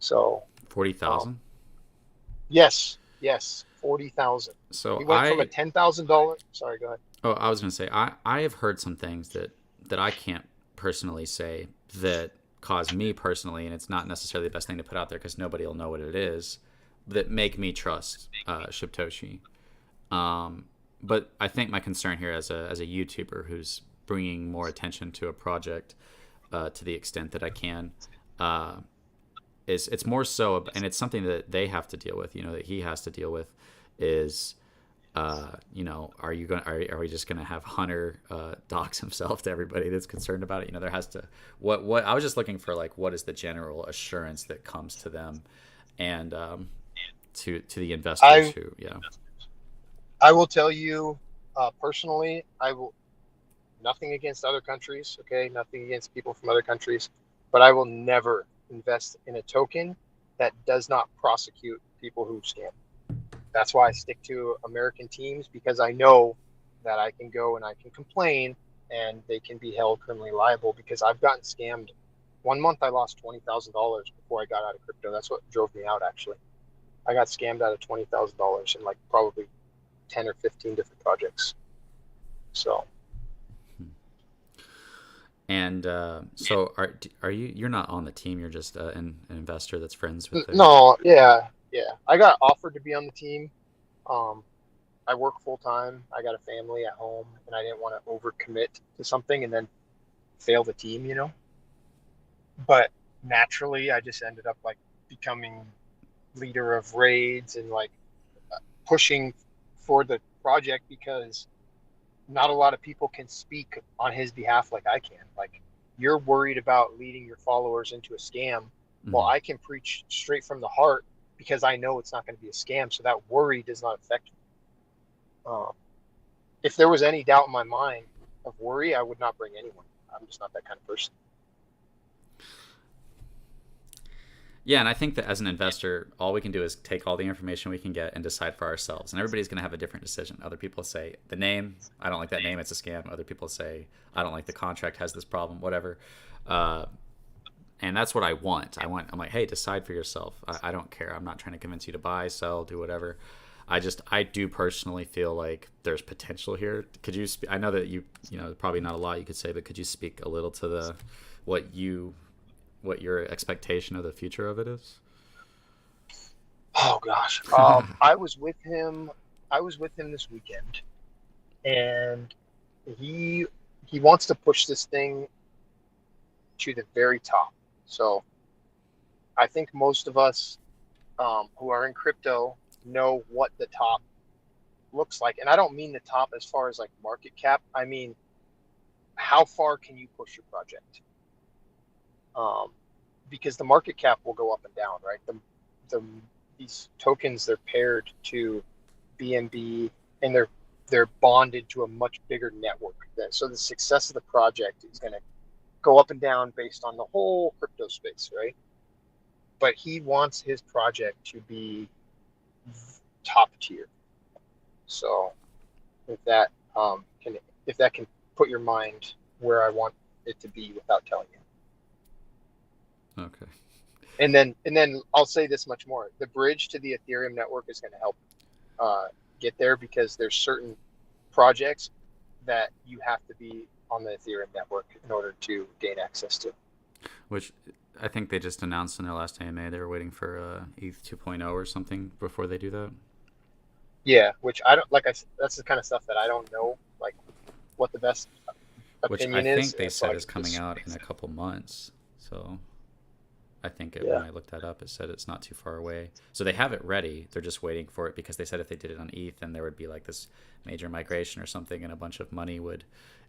So 40,000. yes, yes, 40,000. So He went from a $10,000. Sorry, go ahead. I was gonna say, I have heard some things that I can't personally say that cause me personally, and it's not necessarily the best thing to put out there because nobody will know what it is, that make me trust Shibtoshi. But I think my concern here as a YouTuber who's bringing more attention to a project to the extent that I can, uh, is it's more so, and it's something that they have to deal with. You know, that he has to deal with is. Are we just gonna have Hunter dox himself to everybody that's concerned about it? You know, there has to what I was just looking for, like, what is the general assurance that comes to them and to the investors I who, yeah. I will tell you personally, I will nothing against other countries, okay? Nothing against people from other countries, but I will never invest in a token that does not prosecute people who scam. That's why I stick to American teams, because I know that I can go and I can complain and they can be held criminally liable, because I've gotten scammed. 1 month I lost $20,000 before I got out of crypto. That's what drove me out, actually. I got scammed out of $20,000 in like probably 10 or 15 different projects. So And so are you're not on the team? You're just an investor that's friends with the. no, yeah, yeah. I got offered to be on the team. Um, I work full time. I got a family at home, and I didn't want to overcommit to something and then fail the team, you know. But naturally, I just ended up like becoming leader of raids and like pushing for the project, because not a lot of people can speak on his behalf like I can. Like, you're worried about leading your followers into a scam. Well, Mhm. I can preach straight from the heart because I know it's not going to be a scam. So that worry does not affect me. Um, if there was any doubt in my mind of worry, I would not bring anyone. I'm just not that kind of person. Yeah, and I think that as an investor, all we can do is take all the information we can get and decide for ourselves. And everybody's going to have a different decision. Other people say the name, I don't like that name, it's a scam. Other people say I don't like the contract, has this problem, whatever. Uh, and that's what I want. I'm like, hey, decide for yourself. I don't care. I'm not trying to convince you to buy, sell, do whatever. I do personally feel like there's potential here. Could you? I know that probably not a lot you could say, but could you speak a little to the what you what your expectation of the future of it is? Oh gosh. I was with him. I was with him this weekend, and he he wants to push this thing to the very top. So I think most of us who are in crypto know what the top looks like, and I don't mean the top as far as like market cap. I mean how far can you push your project? Um, because the market cap will go up and down, right? The these tokens, they're paired to BNB, and they're bonded to a much bigger network. So the success of the project is going to go up and down based on the whole crypto space, right? But he wants his project to be top tier. So if that can if that can put your mind where I want it to be without telling you. Okay. And then I'll say this much more: the bridge to the Ethereum network is going to help get there, because there's certain projects that you have to be on the Ethereum network in order to gain access to. Which I think they just announced in their last AMA they were waiting for ETH 2.0 or something before they do that. Yeah, which I don't like. That's the kind of stuff that I don't know, like what the best Which I opinion is. think they So said I is can coming just out in a couple months. So I think when yeah, I looked that up, it said it's not too far away. So they have it ready. They're just waiting for it because they said if they did it on ETH, then there would be like this major migration or something, and a bunch of money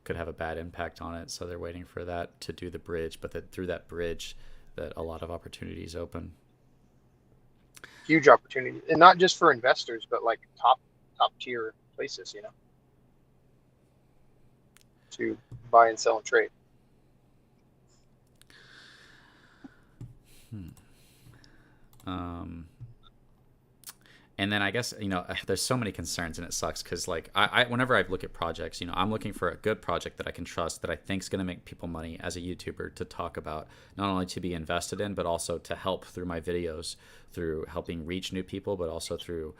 could have a bad impact on it. So they're waiting for that to do the bridge, but that through that bridge, that a lot of opportunities open. huge opportunity, and not just for investors, but like top tier places, to buy and sell and trade. Um, and then I guess there's so many concerns, and it sucks because like I whenever I look at projects, I'm looking for a good project that I can trust, that I think is going to make people money as a YouTuber to talk about, not only to be invested in, but also to help through my videos, through helping reach new people, but also through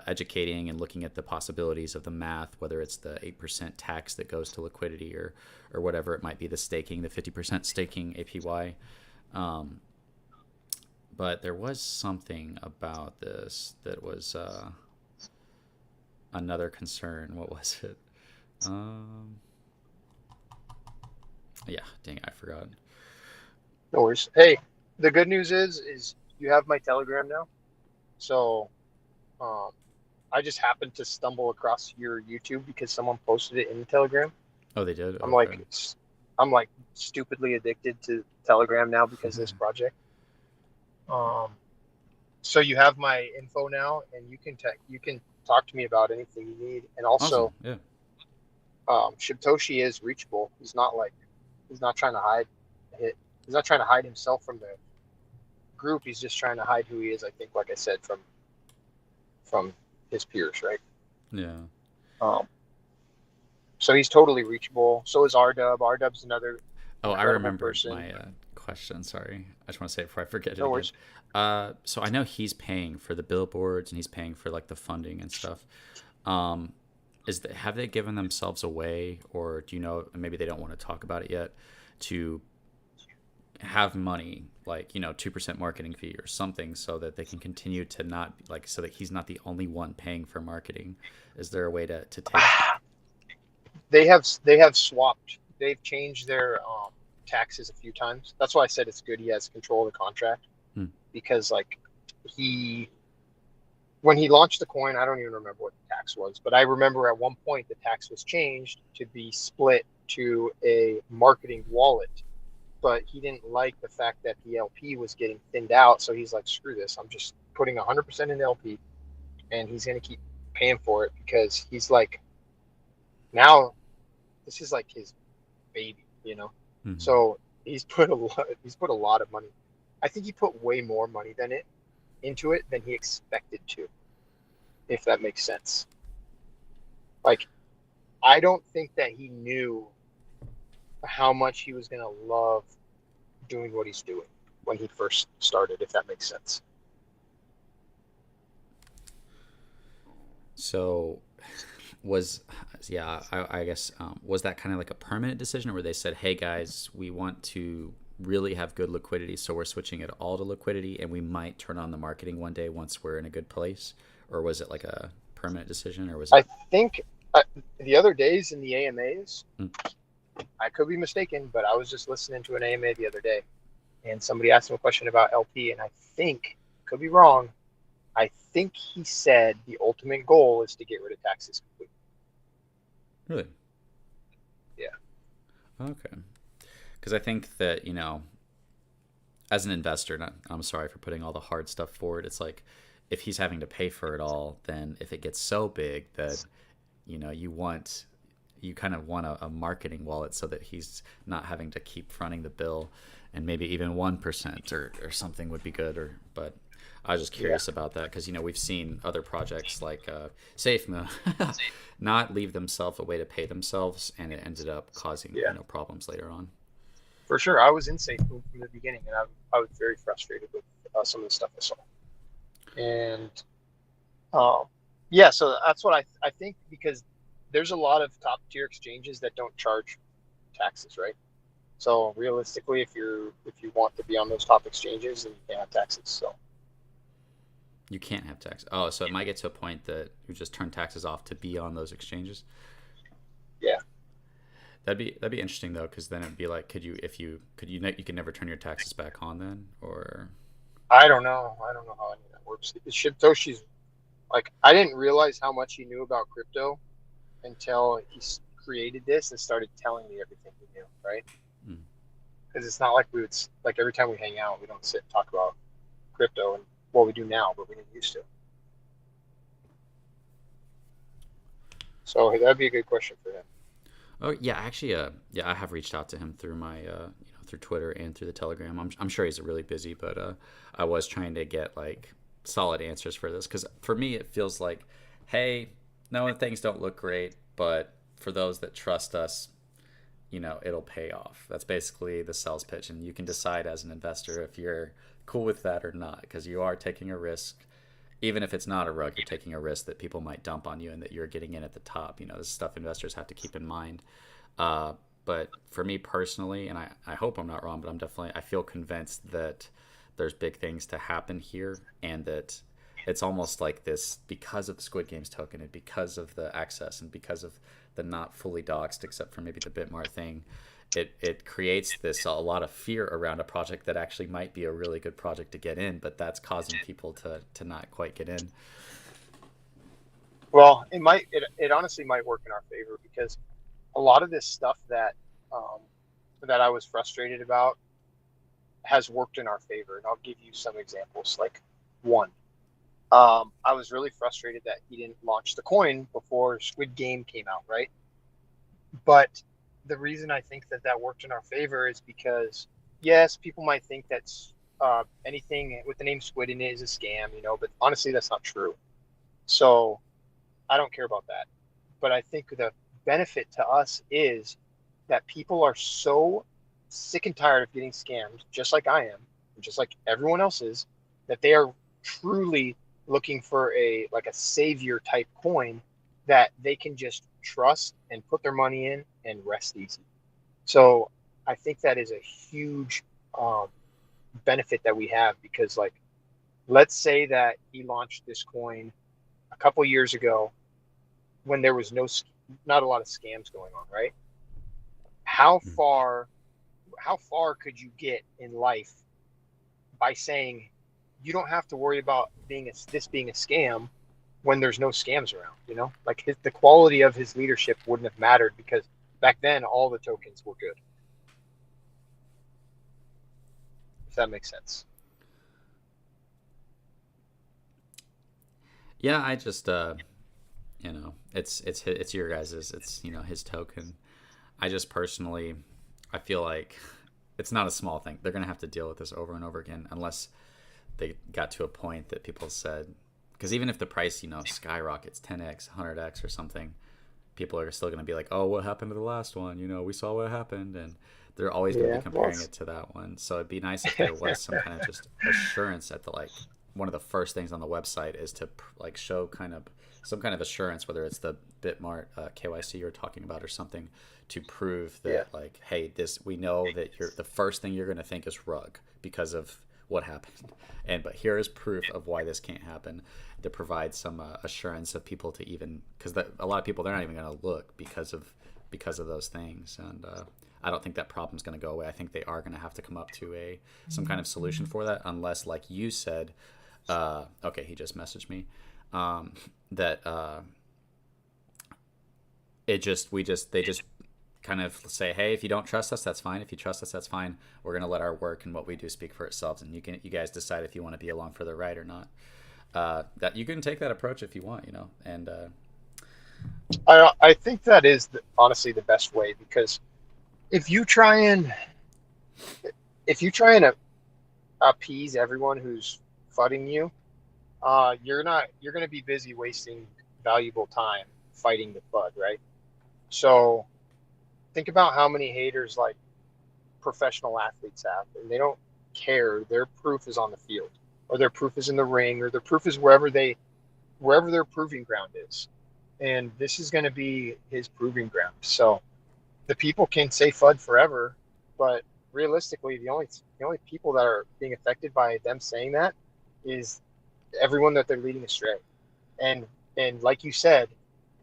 educating and looking at the possibilities of the math, whether it's the 8% tax that goes to liquidity or whatever it might be, the staking, the 50% staking APY. But there was something about this that was another concern. What was it? Um, yeah, dang, I forgot. No worries. Hey, the good news is you have my Telegram now. So um, I just happened to stumble across your YouTube because someone posted it in the Telegram. Oh, they did. I'm Okay. like, I'm like stupidly addicted to Telegram now because of this project. Um, so you have my info now, and you can talk to me about anything you need. And Awesome. also, Yeah. Shibtoshi is reachable. He's not trying to hide it. He's not trying to hide himself from the group. He's just trying to hide who he is. I think, like I said, from his peers, right? Yeah. Um, so he's totally reachable. So is RDub. RDub's another Oh, I incredible remembered person. my question. Sorry, I just want to say it before I forget it No again. worries. So I know he's paying for the billboards and he's paying for like the funding and stuff. Um, have they given themselves away, or do you know? Maybe they don't want to talk about it yet. To have money like 2% marketing fee or something, so that they can continue to not like, so that he's not the only one paying for marketing. Is there a way to take? They have swapped. They've changed their taxes a few times. That's why I said it's good he has control of the contract, Hmm. because like he when he launched the coin, I don't even remember what the tax was, but I remember at one point the tax was changed to be split to a marketing wallet. But he didn't like the fact that the LP was getting thinned out, so he's like, "Screw this! I'm just putting 100% in LP," and he's gonna keep paying for it because he's like Now this is like his baby, Mhm. So he's put a lot of money. I think he put way more money than it into it than he expected to, if that makes sense. Like, I don't think that he knew how much he was gonna love doing what he's doing when he first started, if that makes sense. So was yeah, I guess was that kind of like a permanent decision, where they said, hey guys, we want to really have good liquidity, so we're switching it all to liquidity, and we might turn on the marketing one day once we're in a good place? Or was it like a permanent decision, or was I it? think uh, the other days in the AMAs, Mm. I could be mistaken, but I was just listening to an AMA the other day, and somebody asked him a question about LP, and I think, could be wrong, I think he said the ultimate goal is to get rid of taxes completely. Really? Yeah. Okay. Because I think that, as an investor, and I'm sorry for putting all the hard stuff forward, it's like, if he's having to pay for it all, then if it gets so big that you kind of want a marketing wallet, so that he's not having to keep fronting the bill, and maybe even 1% or something would be good. Or but I was just Yeah. curious about that, because we've seen other projects like SafeMo not leave themselves a way to pay themselves, and it ended up causing Yeah. problems later on. For sure. I was in safe from the beginning, and I was very frustrated with some of the stuff I saw. And um, yeah, so that's what I think, because there's a lot of top tier exchanges that don't charge taxes, right? So realistically, if you want to be on those top exchanges, then you can't have taxes. So You can't have tax. Oh, so it might get to a point that you just turn taxes off to be on those exchanges. yeah, That'd be interesting though, because then it'd be like, could you, if you could, you could never turn your taxes back on then, or? I don't know. I don't know how any of that works. Shitoshi's like, I didn't realize how much he knew about crypto until created this and started telling me everything he knew, right? Mm. Because it's not like we would, like, every time we hang out, we don't sit and talk about crypto, and what we do now, but we didn't used to. So that'd be a good question for him. Oh yeah, actually, yeah, I have reached out to him through my, through Twitter and through the Telegram. I'm sure he's really busy, but I was trying to get like solid answers for this, because for me it feels like, hey, no, things don't look great, but for those that trust us, it'll pay off. That's basically the sales pitch, and you can decide as an investor if you're cool with that or not, because you are taking a risk. Even if it's not a rug, you're taking a risk that people might dump on you, and that you're getting in at the top. This is stuff investors have to keep in mind. uh, but for me personally, and I hope I'm not wrong, but I feel convinced that there's big things to happen here, and that it's almost like this, because of the Squid Games token, and because of the access, and because of the not fully doxed, except for maybe the Bitmart thing. It creates this a lot of fear around a project that actually might be a really good project to get in, but that's causing people to not quite get in. Well, it honestly might work in our favor, because a lot of this stuff um, that I was frustrated about has worked in our favor. And I'll give you some examples. Like, one, I was really frustrated that he didn't launch the coin before Squid Game came out, right? But the reason I think that that worked in our favor is because, yes, people might think that's anything with the name Squid in it is a scam, but honestly, that's not true. So I don't care about that. But I think the benefit to us is that people are so sick and tired of getting scammed, just like I am, just like everyone else is, that they are truly looking for a savior type coin that they can just trust and put their money in and rest easy. So I think that is a huge um, benefit that we have, because, like, let's say that he launched this coin a couple years ago when there was not a lot of scams going on, right? How far how far could you get in life by saying you don't have to worry about this being a scam when there's no scams around? Like, the quality of his leadership wouldn't have mattered, because back then all the tokens were good. If that makes sense. Yeah, I just it's your guys's, it's his token. I just personally, I feel like it's not a small thing. They're gonna have to deal with this over and over again unless they got to a point that people said, because even if the price skyrockets 10x 100x or something, people are still going to be like, oh, what happened to the last one, we saw what happened, and they're always going to be comparing it to that one. So it'd be nice if there was some kind of just assurance at the one of the first things on the website is to show kind of some kind of assurance, whether it's the Bitmart KYC you're talking about or something, to prove that hey, we know that the first thing you're going to think is rug because of what happened, but here is proof of why this can't happen, to provide some assurance of people to even, because a lot of people, they're not even going to look because of those things. And I don't think that problem's going to go away. I think they are going to have to come up to some kind of solution for that, unless, like you said, okay, he just messaged me, that they just kind of say, hey, if you don't trust us, that's fine. If you trust us, that's fine. We're going to let our work and what we do speak for itself, and you guys decide if you want to be along for the ride or not. That you can take that approach if you want, and I think that is honestly the best way, because if you try and appease everyone who's fudding you, you're going to be busy wasting valuable time fighting the FUD, right? So think about how many haters like professional athletes have, and they don't care. Their proof is on the field, or their proof is in the ring, or their proof is wherever their proving ground is. And this is going to be his proving ground. So the people can say FUD forever, but realistically, the only people that are being affected by them saying that is everyone that they're leading astray. And like you said,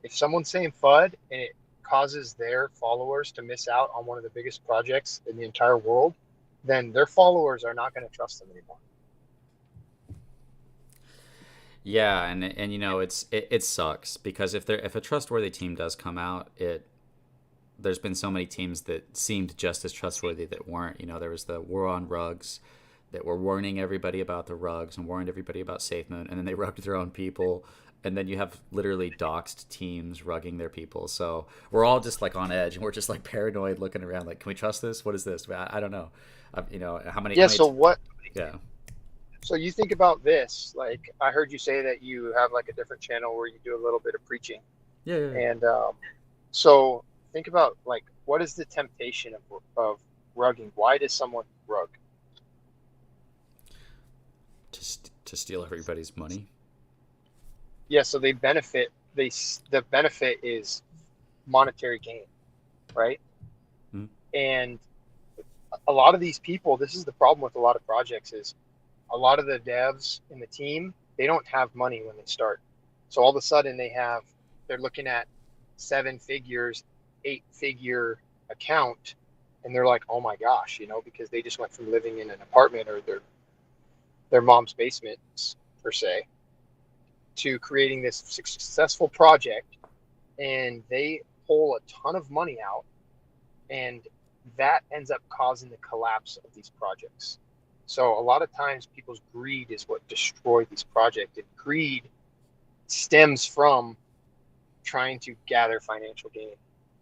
if someone's saying FUD and it causes their followers to miss out on one of the biggest projects in the entire world, then their followers are not going to trust them anymore. Yeah, and it sucks, because if a trustworthy team does come out, there's been so many teams that seemed just as trustworthy that weren't. There was the War on Rugs that were warning everybody about the rugs and warned everybody about SafeMoon, and then they rugged their own people. And then you have literally doxed teams rugging their people. So we're all just on edge, and we're just paranoid, looking around can we trust this? What is this? I don't know. How many? Yeah. Yeah. So you think about this. I heard you say that you have a different channel where you do a little bit of preaching. Yeah. And so think about what is the temptation of rugging? Why does someone rug? To steal everybody's money. Yeah, so they benefit. The benefit is monetary gain, right? Mm-hmm. And a lot of these people, this is the problem with a lot of projects, is a lot of the devs in the team, they don't have money when they start. So all of a sudden they're looking at 7 figures, 8-figure account, and they're like, oh my gosh, because they just went from living in an apartment or their mom's basement per se, to creating this successful project, and they pull a ton of money out, and that ends up causing the collapse of these projects. So a lot of times people's greed is what destroyed these projects, and greed stems from trying to gather financial gain.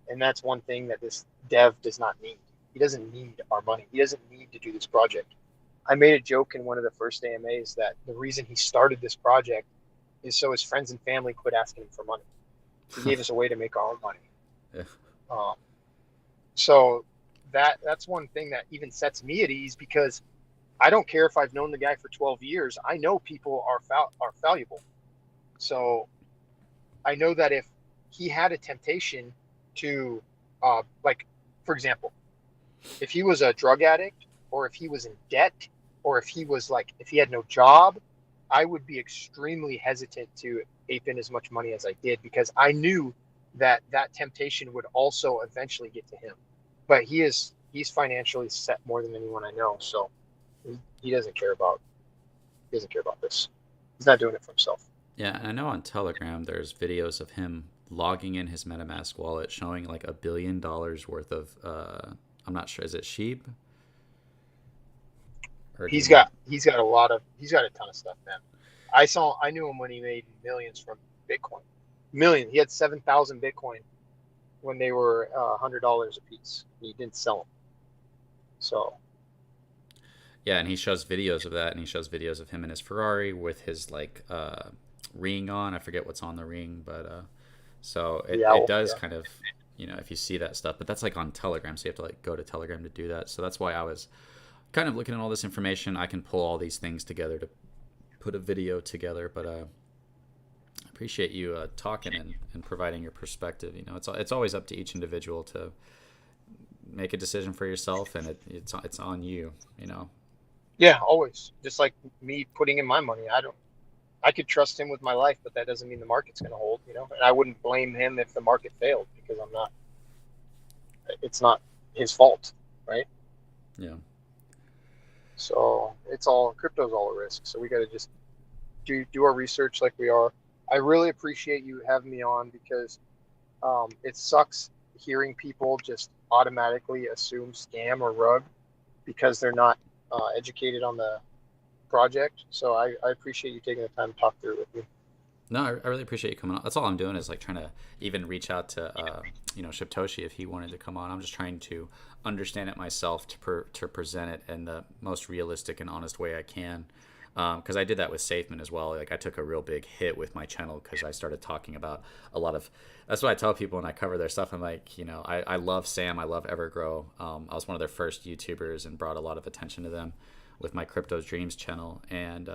And that's one thing that this dev does not need. He doesn't need our money. He doesn't need to do this project. I made a joke in one of the first AMAs that the reason he started this project is so his friends and family quit asking him for money. He gave us a way to make our own money. Yeah. So that's one thing that even sets me at ease, because I don't care if I've known the guy for 12 years. I know people are valuable. So I know that if he had a temptation to, for example, if he was a drug addict, or if he was in debt, or if he was if he had no job, I would be extremely hesitant to ape in as much money as I did, because I knew that temptation would also eventually get to him. But he's financially set more than anyone I know, so he doesn't care about this. He's not doing it for himself. Yeah, and I know on Telegram there's videos of him logging in his MetaMask wallet showing $1 billion worth of I'm not sure, is it sheep? He's got a ton of stuff, man. I knew him when he made millions from Bitcoin. million. He had 7,000 Bitcoin when they were $100 a piece. He didn't sell them. So Yeah, and he shows videos of that, and he shows videos of him in his Ferrari with his like ring on. I forget what's on the ring, but so the it owl, does yeah, kind of, if you see that stuff, but that's like on Telegram, so you have to like go to Telegram to do that. So that's why I was kind of looking at all this information. I can pull all these things together to put a video together, but I appreciate you talking and providing your perspective. It's always up to each individual to make a decision for yourself, and it's on you. yeah, always. Just like me putting in my money, I could trust him with my life, but that doesn't mean the market's going to hold, And I wouldn't blame him if the market failed because it's not his fault, right? Yeah. So crypto's all a risk. So we got to just do our research like we are. I really appreciate you having me on because it sucks hearing people just automatically assume scam or rug because they're not educated on the project. So I appreciate you taking the time to talk through it with me. No, I really appreciate you coming on. That's all I'm doing is like trying to even reach out to Shiptoshi if he wanted to come on. I'm just trying to understand it myself to present it in the most realistic and honest way I can. Because I did that with Safeman as well. Like I took a real big hit with my channel because I started talking about a lot of. That's what I tell people when I cover their stuff. I'm like, I love Sam. I love Evergrow. I was one of their first YouTubers and brought a lot of attention to them with my Crypto's Dreams channel. And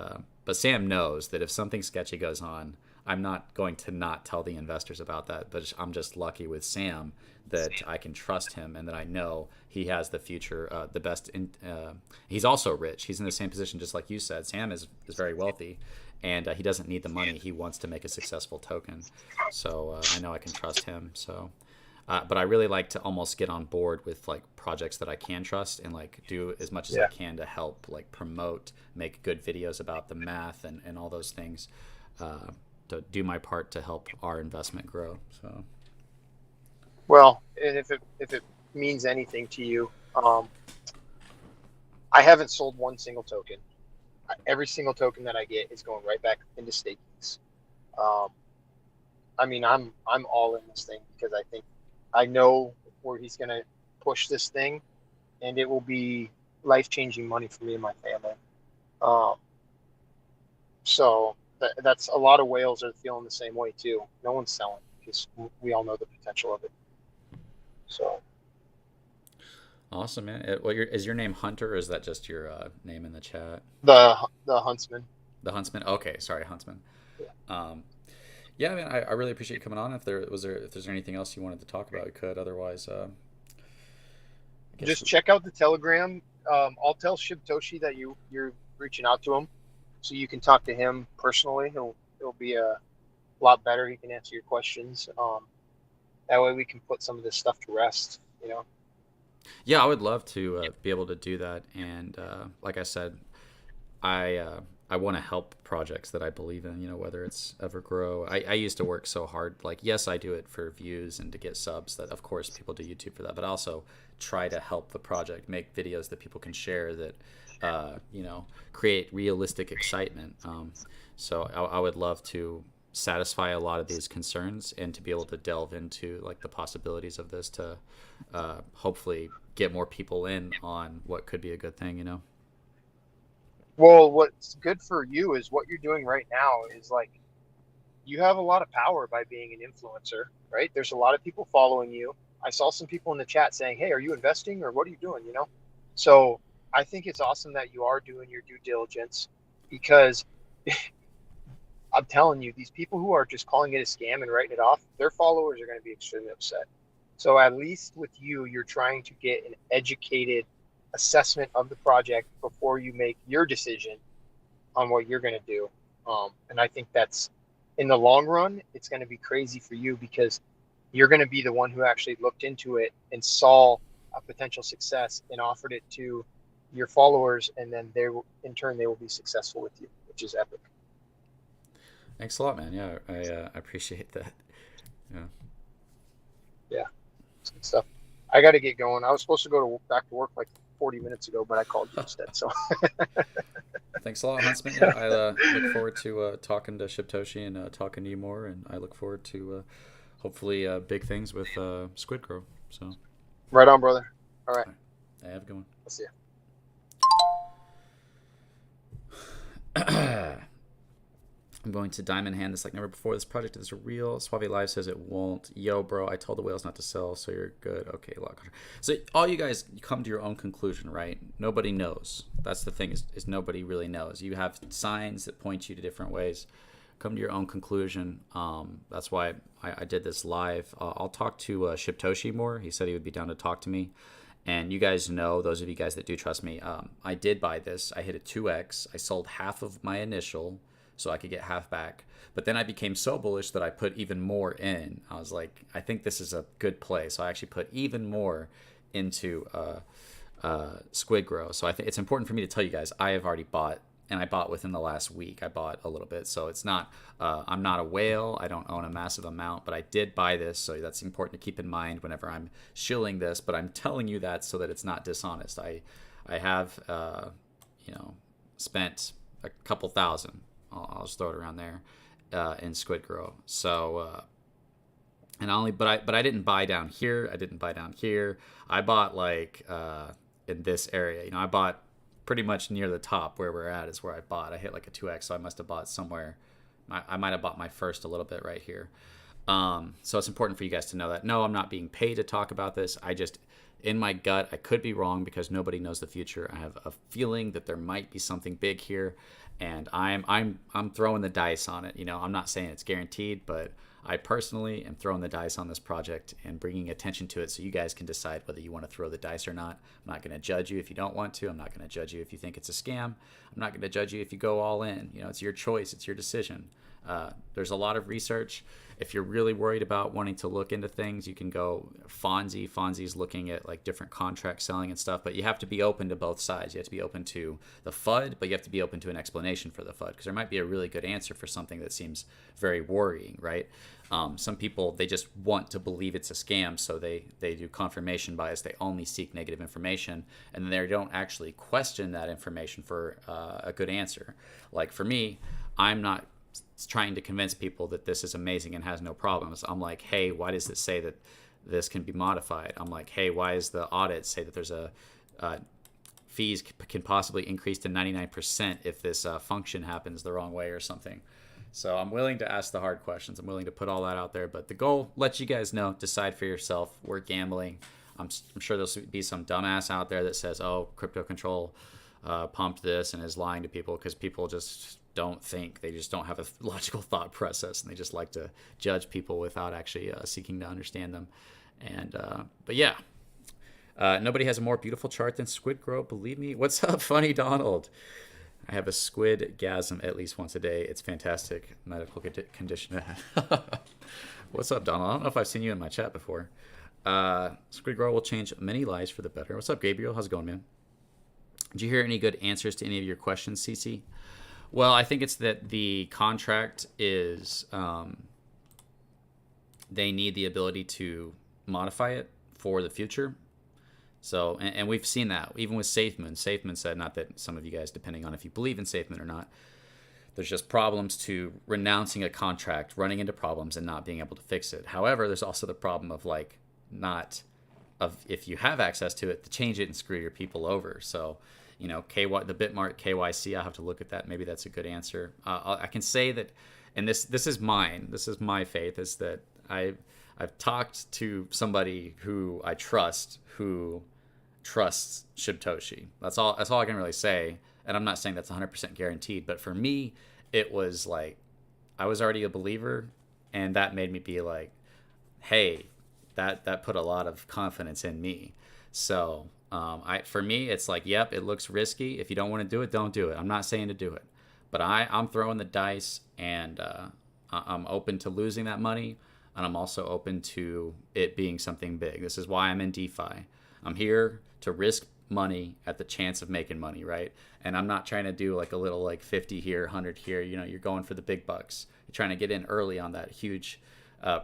but Sam knows that if something sketchy goes on, I'm not going to not tell the investors about that. But I'm just lucky with Sam that I can trust him and that I know he has the future, the best. He's also rich. He's in the same position, just like you said. Sam is very wealthy, and he doesn't need the money. He wants to make a successful token. So I know I can trust him. So. But I really like to almost get on board with like projects that I can trust and like do as much as I can to help like promote, make good videos about the math and all those things, to do my part to help our investment grow. So, Well, and if it means anything to you, I haven't sold one single token. Every single token that I get is going right back into stakings. Um, I mean, I'm all in this thing because I know where he's going to push this thing, and it will be life-changing money for me and my family. Um, so that's a lot of whales are feeling the same way too. No one's selling because we all know the potential of it. So awesome, man. Is your name Hunter, or is that just your name in the chat? the huntsman. The Huntsman. Okay, sorry, Huntsman. Yeah. Yeah, man, I really appreciate you coming on. If there's anything else you wanted to talk about, we could. Otherwise, Just check out the Telegram. I'll tell Shibtoshi that you're reaching out to him, so you can talk to him personally. It'll be a lot better. He can answer your questions. That way we can put some of this stuff to rest. Yeah, I would love to be able to do that. And like I said, I want to help projects that I believe in. Whether it's Evergrow. I used to work so hard. Like, yes, I do it for views and to get subs. That of course people do YouTube for that, but I also try to help the project, make videos that people can share that create realistic excitement. So I would love to satisfy a lot of these concerns and to be able to delve into like the possibilities of this to hopefully get more people in on what could be a good thing. Well, what's good for you is what you're doing right now is like you have a lot of power by being an influencer, right? There's a lot of people following you. I saw some people in the chat saying, "Hey, are you investing or what are you doing?" So I think it's awesome that you are doing your due diligence because I'm telling you, these people who are just calling it a scam and writing it off, their followers are going to be extremely upset. So at least with you, you're trying to get an educated assessment of the project before you make your decision on what you're going to do. And I think that's in the long run, it's going to be crazy for you because you're going to be the one who actually looked into it and saw a potential success and offered it to your followers. And then in turn, they will be successful with you, which is epic. Thanks a lot, man. Yeah, I appreciate that. Yeah. Yeah, it's good stuff. I got to get going. I was supposed to go back to work like 40 minutes ago, but I called you instead. So Thanks. Thanks a lot, Huntsman. Yeah, I look forward to talking to Shibtoshi and talking to you more, and I look forward to hopefully big things with Squidgrow. So, Right on, brother. All all right. right. Hey, have a good one. I'll see you. I'm going to diamond hand this like never before. This project is real. Suave Live says it won't. Yo, bro, I told the whales not to sell, so you're good. Okay, lock. So all you guys come to your own conclusion, right? Nobody knows. That's the thing is nobody really knows. You have signs that point you to different ways. Come to your own conclusion. That's why I did this live. I'll talk to Shibtoshi more. He said he would be down to talk to me. And you guys know, those of you guys that do trust me, I did buy this. I hit a 2x. I sold half of my initial so I could get half back. But then I became so bullish that I put even more in. I was like, I think this is a good play. So I actually put even more into Squidgrow. So I think it's important for me to tell you guys, I have already bought, and I bought within the last week. I bought a little bit. So it's not, I'm not a whale. I don't own a massive amount, but I did buy this. So that's important to keep in mind whenever I'm shilling this. But I'm telling you that so that it's not dishonest. I have, spent a couple thousand. I'll just throw it around there in Squidgrow. So, but I didn't buy down here. I didn't buy down here. I bought like in this area. I bought pretty much near the top where we're at is where I bought. I hit like a 2x, so I must have bought somewhere. I might have bought my first a little bit right here. So it's important for you guys to know that. No, I'm not being paid to talk about this. I just, in my gut, I could be wrong because nobody knows the future. I have a feeling that there might be something big here, and I'm throwing the dice on it. I'm not saying it's guaranteed, but I personally am throwing the dice on this project and bringing attention to it so you guys can decide whether you want to throw the dice or not. I'm not going to judge you if you don't want to. I'm not going to judge you if you think it's a scam. I'm not going to judge you if you go all in. It's your choice. It's your decision. There's a lot of research. If you're really worried about wanting to look into things, you can go Fonzie. Fonzie's looking at like different contract selling and stuff, but you have to be open to both sides. You have to be open to the FUD, but you have to be open to an explanation for the FUD, because there might be a really good answer for something that seems very worrying, right? Some people, they just want to believe it's a scam, so they do confirmation bias. They only seek negative information, and then they don't actually question that information for a good answer. Like for me, I'm not trying to convince people that this is amazing and has no problems. I'm like, hey, why does it say that this can be modified? I'm like, hey, why does the audit say that there's a fees can possibly increase to 99% if this function happens the wrong way or something? So I'm willing to ask the hard questions. I'm willing to put all that out there. But the goal, let you guys know, decide for yourself. We're gambling. I'm sure there'll be some dumbass out there that says, oh, Crypto Control pumped this and is lying to people, because people just don't think. They just don't have a logical thought process, and they just like to judge people without actually seeking to understand them. And but yeah, nobody has a more beautiful chart than Squidgrow, believe me. What's up, Funny Donald? I have a squid-gasm at least once a day. It's fantastic medical condition. What's up, Donald? I don't know if I've seen you in my chat before. Squidgrow will change many lives for the better. What's up, Gabriel? How's it going, man? Did you hear any good answers to any of your questions, CC? Well, I think it's that the contract is they need the ability to modify it for the future. So, and we've seen that even with SafeMoon. SafeMoon said, not that some of you guys, depending on if you believe in SafeMoon or not, there's just problems to renouncing a contract, running into problems, and not being able to fix it. However, there's also the problem of like if you have access to it, to change it and screw your people over. So, the Bitmart KYC, I'll have to look at that. Maybe that's a good answer. I can say that, and this is mine. This is my faith, is that I've talked to somebody who I trust, who trusts Shibtoshi. That's all I can really say. And I'm not saying that's 100% guaranteed, but for me, it was like, I was already a believer, and that made me be like, hey, that put a lot of confidence in me. So for me, it's like, yep, it looks risky. If you don't want to do it, don't do it. I'm not saying to do it, but I'm throwing the dice, and I'm open to losing that money, and I'm also open to it being something big. This is why I'm in DeFi. I'm here to risk money at the chance of making money, right? And I'm not trying to do like a little like 50 here, 100 here. You're going for the big bucks. You're trying to get in early on that huge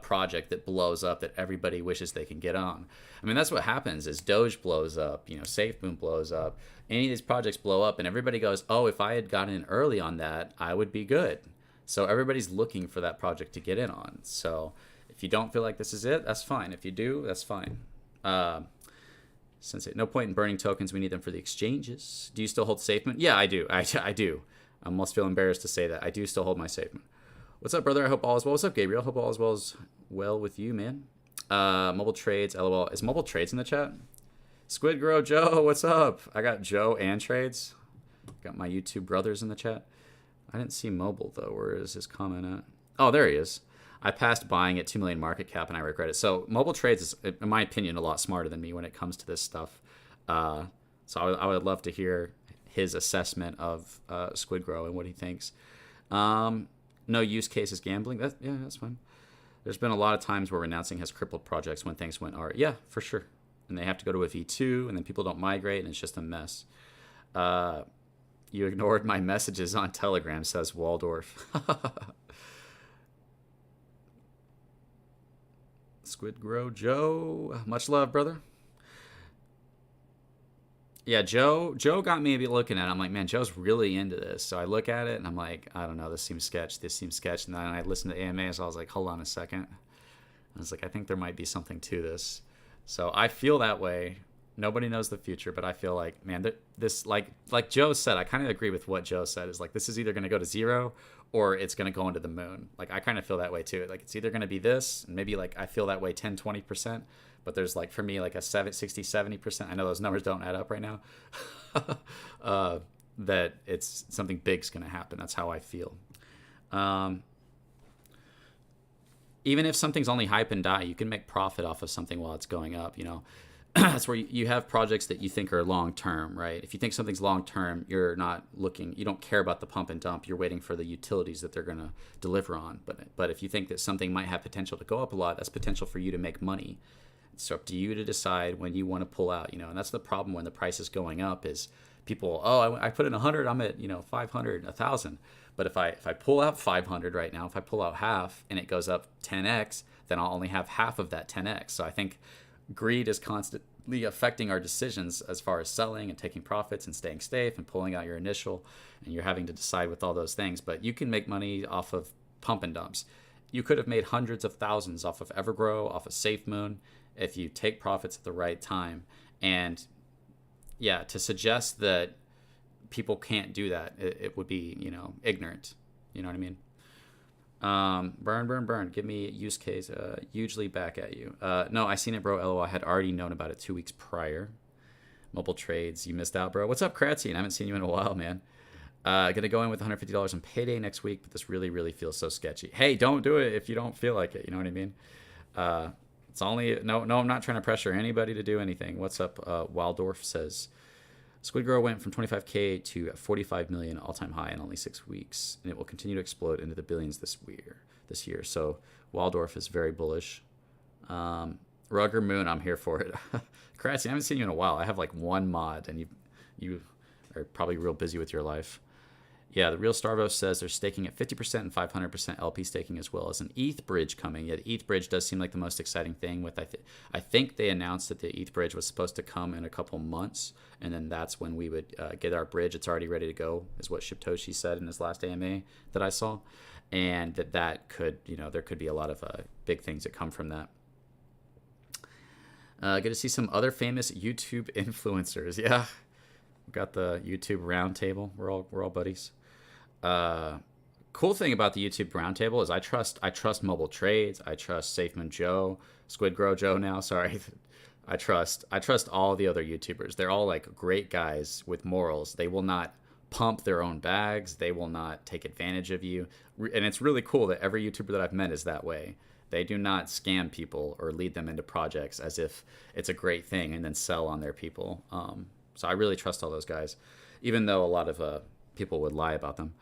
project that blows up that everybody wishes they can get on. I mean, that's what happens is Doge blows up, SafeMoon blows up. Any of these projects blow up and everybody goes, oh, if I had gotten in early on that, I would be good. So everybody's looking for that project to get in on. So if you don't feel like this is it, that's fine. If you do, that's fine. Since no point in burning tokens, we need them for the exchanges. Do you still hold SafeMoon? Yeah, I do. I do. I almost feel embarrassed to say that. I do still hold my SafeMoon. What's up, brother? I hope all is well. What's up, Gabriel? Hope all is well with you, man. Mobile trades, LOL. Is mobile trades in the chat? Squidgrow, Joe, what's up? I got Joe and trades. Got my YouTube brothers in the chat. I didn't see mobile, though. Where is his comment at? Oh, there he is. I passed buying at 2 million market cap, and I regret it. So mobile trades is, in my opinion, a lot smarter than me when it comes to this stuff. So I would love to hear his assessment of Squidgrow and what he thinks. No use case is gambling. That's fine. There's been a lot of times where renouncing has crippled projects when things went alright. Yeah, for sure. And they have to go to a V2, and then people don't migrate, and it's just a mess. You ignored my messages on Telegram, says Waldorf. Squidgrow Joe. Much love, brother. Yeah, Joe got me looking at it. I'm like, man, Joe's really into this. So I look at it and I'm like, I don't know, this seems sketch. And then I listened to AMA, so I was like, hold on a second. I was like, I think there might be something to this. So I feel that way. Nobody knows the future, but I feel like, man, this, like Joe said, I kind of agree with what Joe said, is like, this is either going to go to zero or it's going to go into the moon. Like, I kind of feel that way too. Like, it's either going to be this, and maybe like I feel that way 10, 20%. But there's like, for me, like a 60, 70%. I know those numbers don't add up right now. That it's something big's going to happen. That's how I feel. Even if something's only hype and die, you can make profit off of something while it's going up, That's where you have projects that you think are long-term, right? If you think something's long-term, you're not looking, you don't care about the pump and dump. You're waiting for the utilities that they're going to deliver on. But if you think that something might have potential to go up a lot, that's potential for you to make money. It's up to you to decide when you want to pull out, and that's the problem when the price is going up is people, I put in 100, I'm at, 500, 1,000. But if I pull out 500 right now, if I pull out half and it goes up 10x, then I'll only have half of that 10x. So I think greed is constantly affecting our decisions as far as selling and taking profits and staying safe and pulling out your initial, and you're having to decide with all those things. But you can make money off of pump and dumps. You could have made hundreds of thousands off of Evergrow, off of SafeMoon, if you take profits at the right time. And yeah, to suggest that people can't do that, it would be, ignorant. You know what I mean? Burn. Give me a use case. Hugely back at you. No, I seen it, bro. LOL. I had already known about it 2 weeks prior. Mobile trades. You missed out, bro. What's up, Kratzy? I haven't seen you in a while, man. Gonna go in with $150 on payday next week, but this really, really feels so sketchy. Hey, don't do it if you don't feel like it. You know what I mean? It's only no. I'm not trying to pressure anybody to do anything. What's up? Waldorf says, Squidgrow went from 25K to 45 million all-time high in only 6 weeks, and it will continue to explode into the billions this year. So Waldorf is very bullish. Rugger Moon, I'm here for it. Kratzy, I haven't seen you in a while. I have like one mod, and you are probably real busy with your life. Yeah, the real Starvo says they're staking at 50% and 500% LP staking, as well as an ETH bridge coming. Yeah, the ETH bridge does seem like the most exciting thing. I think they announced that the ETH bridge was supposed to come in a couple months, and then that's when we would get our bridge. It's already ready to go, is what Shibtoshi said in his last AMA that I saw, and that could, there could be a lot of big things that come from that. Good to see some other famous YouTube influencers. Yeah, we've got the YouTube roundtable. We're all buddies. Cool thing about the YouTube roundtable is I trust mobile trades. I trust SafeMoon Joe, Squidgrow Joe now. Sorry, I trust all the other YouTubers. They're all like great guys with morals. They will not pump their own bags. They will not take advantage of you. And it's really cool that every YouTuber that I've met is that way. They do not scam people or lead them into projects as if it's a great thing and then sell on their people. So I really trust all those guys, even though a lot of people would lie about them.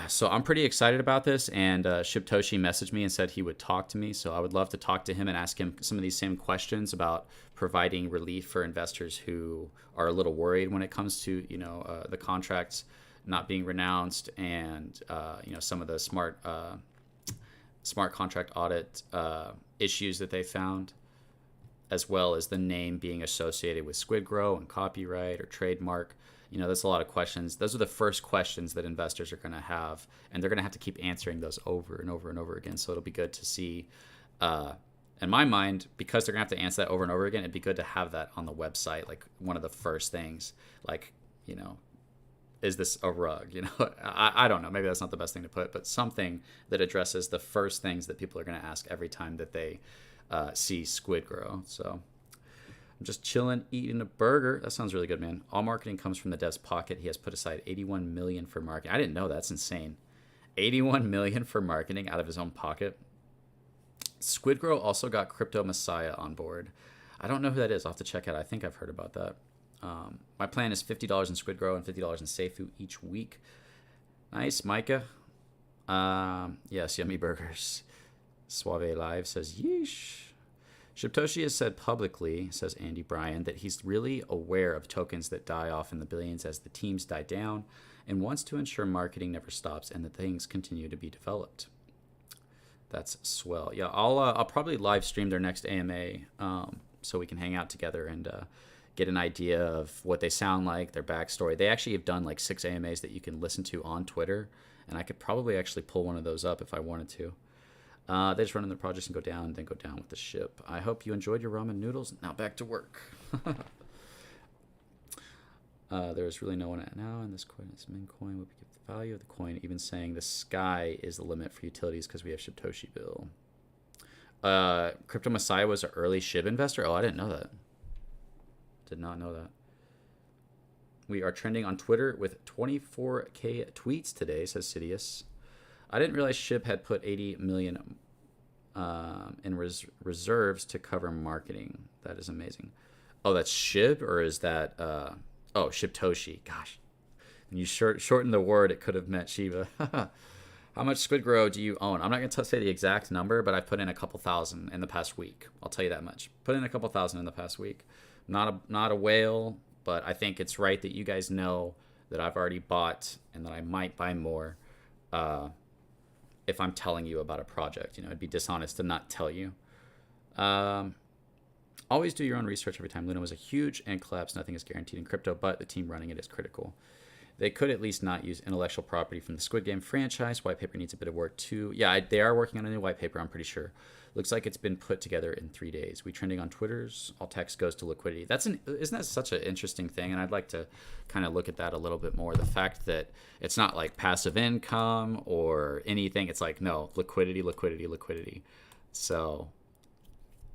So I'm pretty excited about this, and Shibtoshi messaged me and said he would talk to me, so I would love to talk to him and ask him some of these same questions about providing relief for investors who are a little worried when it comes to the contracts not being renounced, and some of the smart smart contract audit issues that they found, as well as the name being associated with Squidgrow and copyright or trademark. That's a lot of questions. Those are the first questions that investors are going to have, and they're going to have to keep answering those over and over and over again. So it'll be good to see, in my mind, because they're going to have to answer that over and over again, it'd be good to have that on the website, like one of the first things, like, is this a rug? I don't know. Maybe that's not the best thing to put, but something that addresses the first things that people are going to ask every time that they see Squidgrow. So I'm just chilling, eating a burger. That sounds really good, man. All marketing comes from the dev's pocket. He has put aside $81 million for marketing. I didn't know. That's insane. $81 million for marketing out of his own pocket. Squidgrow also got Crypto Messiah on board. I don't know who that is. I'll have to check it out. I think I've heard about that. My plan is $50 in Squidgrow and $50 in Seifu each week. Nice, Micah. Yes, yummy burgers. Suave Live says, yeesh. Shibtoshi has said publicly, says Andy Bryan, that he's really aware of tokens that die off in the billions as the teams die down and wants to ensure marketing never stops and that things continue to be developed. That's swell. Yeah, I'll probably live stream their next AMA so we can hang out together and get an idea of what they sound like, their backstory. They actually have done like 6 AMAs that you can listen to on Twitter, and I could probably actually pull one of those up if I wanted to. They just run in the projects and then go down with the ship. I hope you enjoyed your ramen noodles. Now back to work. There's really no one at now, and this coin is min coin. Would give the value of the coin, even saying the sky is the limit for utilities because we have Shibtoshi Bill. Crypto Messiah was an early SHIB investor. Oh, I didn't know that. Did not know that. We are trending on Twitter with 24K tweets today, says Sidious. I didn't realize SHIB had put 80 million in reserves to cover marketing. That is amazing. Oh, that's SHIB, or is that Shibtoshi? Gosh, when you shorten the word, it could have meant Shiba. How much Squidgrow do you own? I'm not going to say the exact number, but I put in a couple thousand in the past week. I'll tell you that much. Put in a couple thousand in the past week. Not a whale, but I think it's right that you guys know that I've already bought and that I might buy more. If I'm telling you about a project, it'd be dishonest to not tell you. Always do your own research every time. Luna was a huge and collapse. Nothing is guaranteed in crypto, but the team running it is critical. They could at least not use intellectual property from the Squid Game franchise. White paper needs a bit of work too. Yeah, they are working on a new white paper, I'm pretty sure. Looks like it's been put together in 3 days. We trending on Twitters. All text goes to liquidity. Isn't that such an interesting thing? And I'd like to kind of look at that a little bit more. The fact that it's not like passive income or anything. It's like, no, liquidity, liquidity, liquidity. So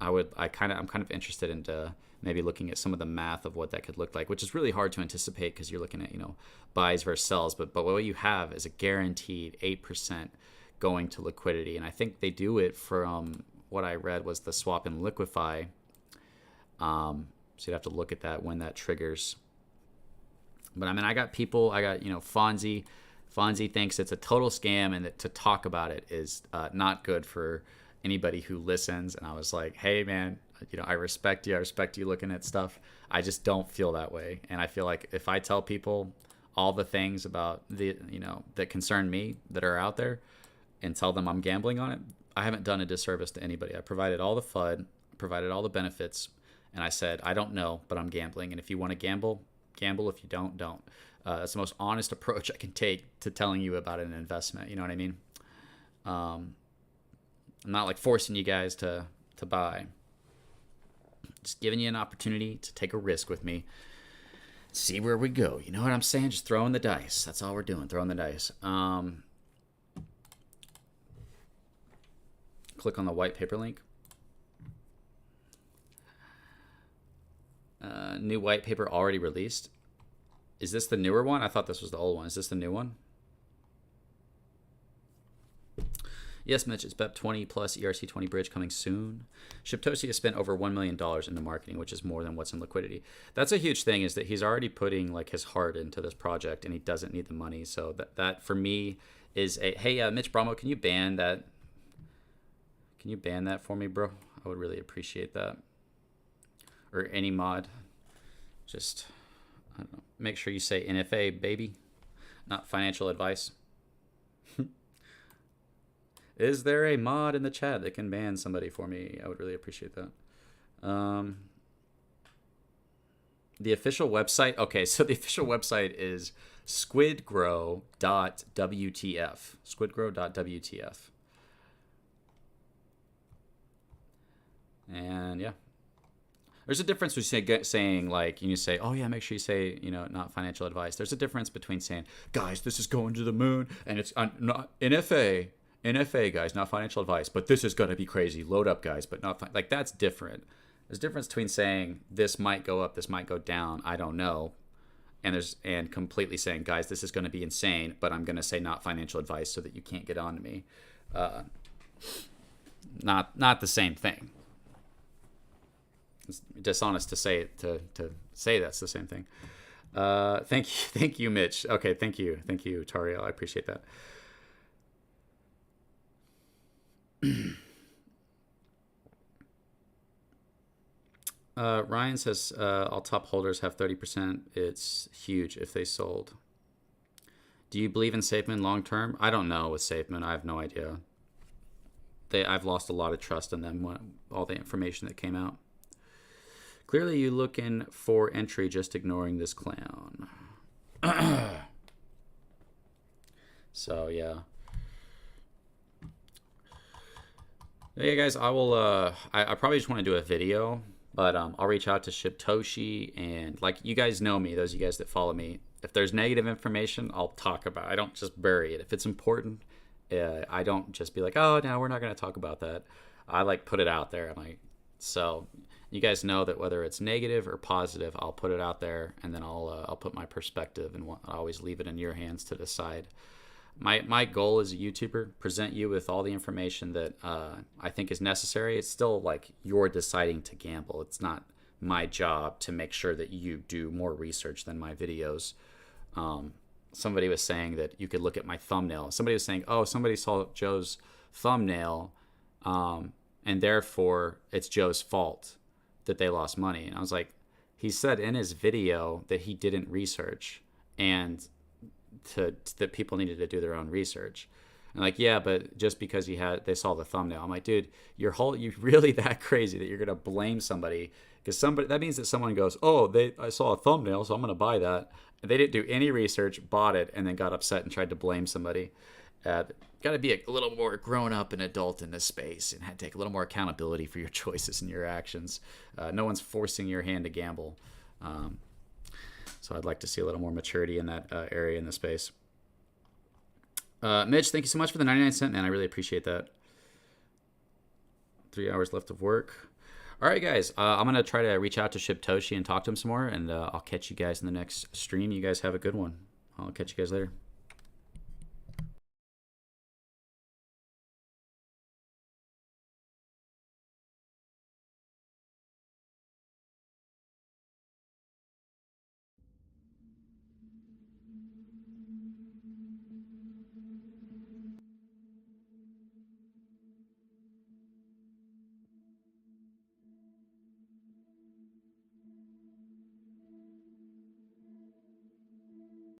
I'm kind of interested into maybe looking at some of the math of what that could look like, which is really hard to anticipate because you're looking at, buys versus sells. But what you have is a guaranteed 8% going to liquidity. And I think they do it from what I read was the swap and liquefy. So you'd have to look at that when that triggers. But I mean, I got Fonzie. Fonzie thinks it's a total scam and that to talk about it is not good for anybody who listens. And I was like, hey man, I respect you. I respect you looking at stuff. I just don't feel that way. And I feel like if I tell people all the things about that concern me that are out there and tell them I'm gambling on it, I haven't done a disservice to anybody. I provided all the FUD, provided all the benefits, and I said, I don't know, but I'm gambling. And if you want to gamble, gamble. If you don't. That's the most honest approach I can take to telling you about an investment. You know what I mean? I'm not like forcing you guys to buy. Just giving you an opportunity to take a risk with me. See where we go. You know what I'm saying? Just throwing the dice. That's all we're doing, throwing the dice. Click on the white paper link. New white paper already released. Is this the newer one? I thought this was the old one. Is this the new one? Yes, Mitch, it's BEP20 plus ERC20 bridge coming soon. Shibtoshi has spent over $1 million into marketing, which is more than what's in liquidity. That's a huge thing, is that he's already putting like his heart into this project and he doesn't need the money. So that for me is a, hey, Mitch Bramo, can you ban that? Can you ban that for me, bro? I would really appreciate that. Or any mod. Just, I don't know, make sure you say NFA, baby, not financial advice. Is there a mod in the chat that can ban somebody for me? I would really appreciate that. The official website. Okay, so the official website is squidgrow.wtf. Squidgrow.wtf. And yeah. There's a difference between saying, like, you say, oh yeah, make sure you say, not financial advice. There's a difference between saying, guys, this is going to the moon, and it's not NFA, guys, not financial advice, but this is going to be crazy. Load up, guys, but not like that's different. There's a difference between saying this might go up, this might go down, I don't know, and completely saying, guys, this is going to be insane, but I'm going to say not financial advice so that you can't get on to me. Not the same thing. It's dishonest to say to say that's the same thing. Thank you, Mitch. Okay, thank you, Tariel. I appreciate that. Ryan says all top holders have 30%. It's huge if they sold. Do you believe in SafeMoon long term? I don't know with SafeMoon. I have no idea. I've lost a lot of trust in them all the information that came out. Clearly, you looking for entry, just ignoring this clown. So yeah. Hey guys, I will. I probably just want to do a video, but I'll reach out to Shibtoshi, and like you guys know me, those of you guys that follow me. If there's negative information, I'll talk about it. I don't just bury it. If it's important, I don't just be like, oh no, we're not going to talk about that. I like put it out there. I'm like, so. You guys know that whether it's negative or positive, I'll put it out there, and then I'll put my perspective, and I'll always leave it in your hands to decide. My goal as a YouTuber, present you with all the information that I think is necessary. It's still like you're deciding to gamble. It's not my job to make sure that you do more research than my videos. Somebody was saying that you could look at my thumbnail. Somebody was saying, oh, somebody saw Joe's thumbnail, and therefore it's Joe's fault that they lost money. And I was like, he said in his video that he didn't research, and that people needed to do their own research. And like, yeah, but just because they saw the thumbnail. I'm like, dude, you're really that crazy that you're gonna blame somebody because that means that someone goes, oh, I saw a thumbnail, so I'm gonna buy that. And they didn't do any research, bought it, and then got upset and tried to blame somebody. Got to be a little more grown up and adult in this space and take a little more accountability for your choices and your actions. No one's forcing your hand to gamble. So I'd like to see a little more maturity in that area in the space. Mitch, thank you so much for the 99 cent, man. I really appreciate that. 3 hours left of work. All right, guys. I'm going to try to reach out to Shibtoshi and talk to him some more, and I'll catch you guys in the next stream. You guys have a good one. I'll catch you guys later.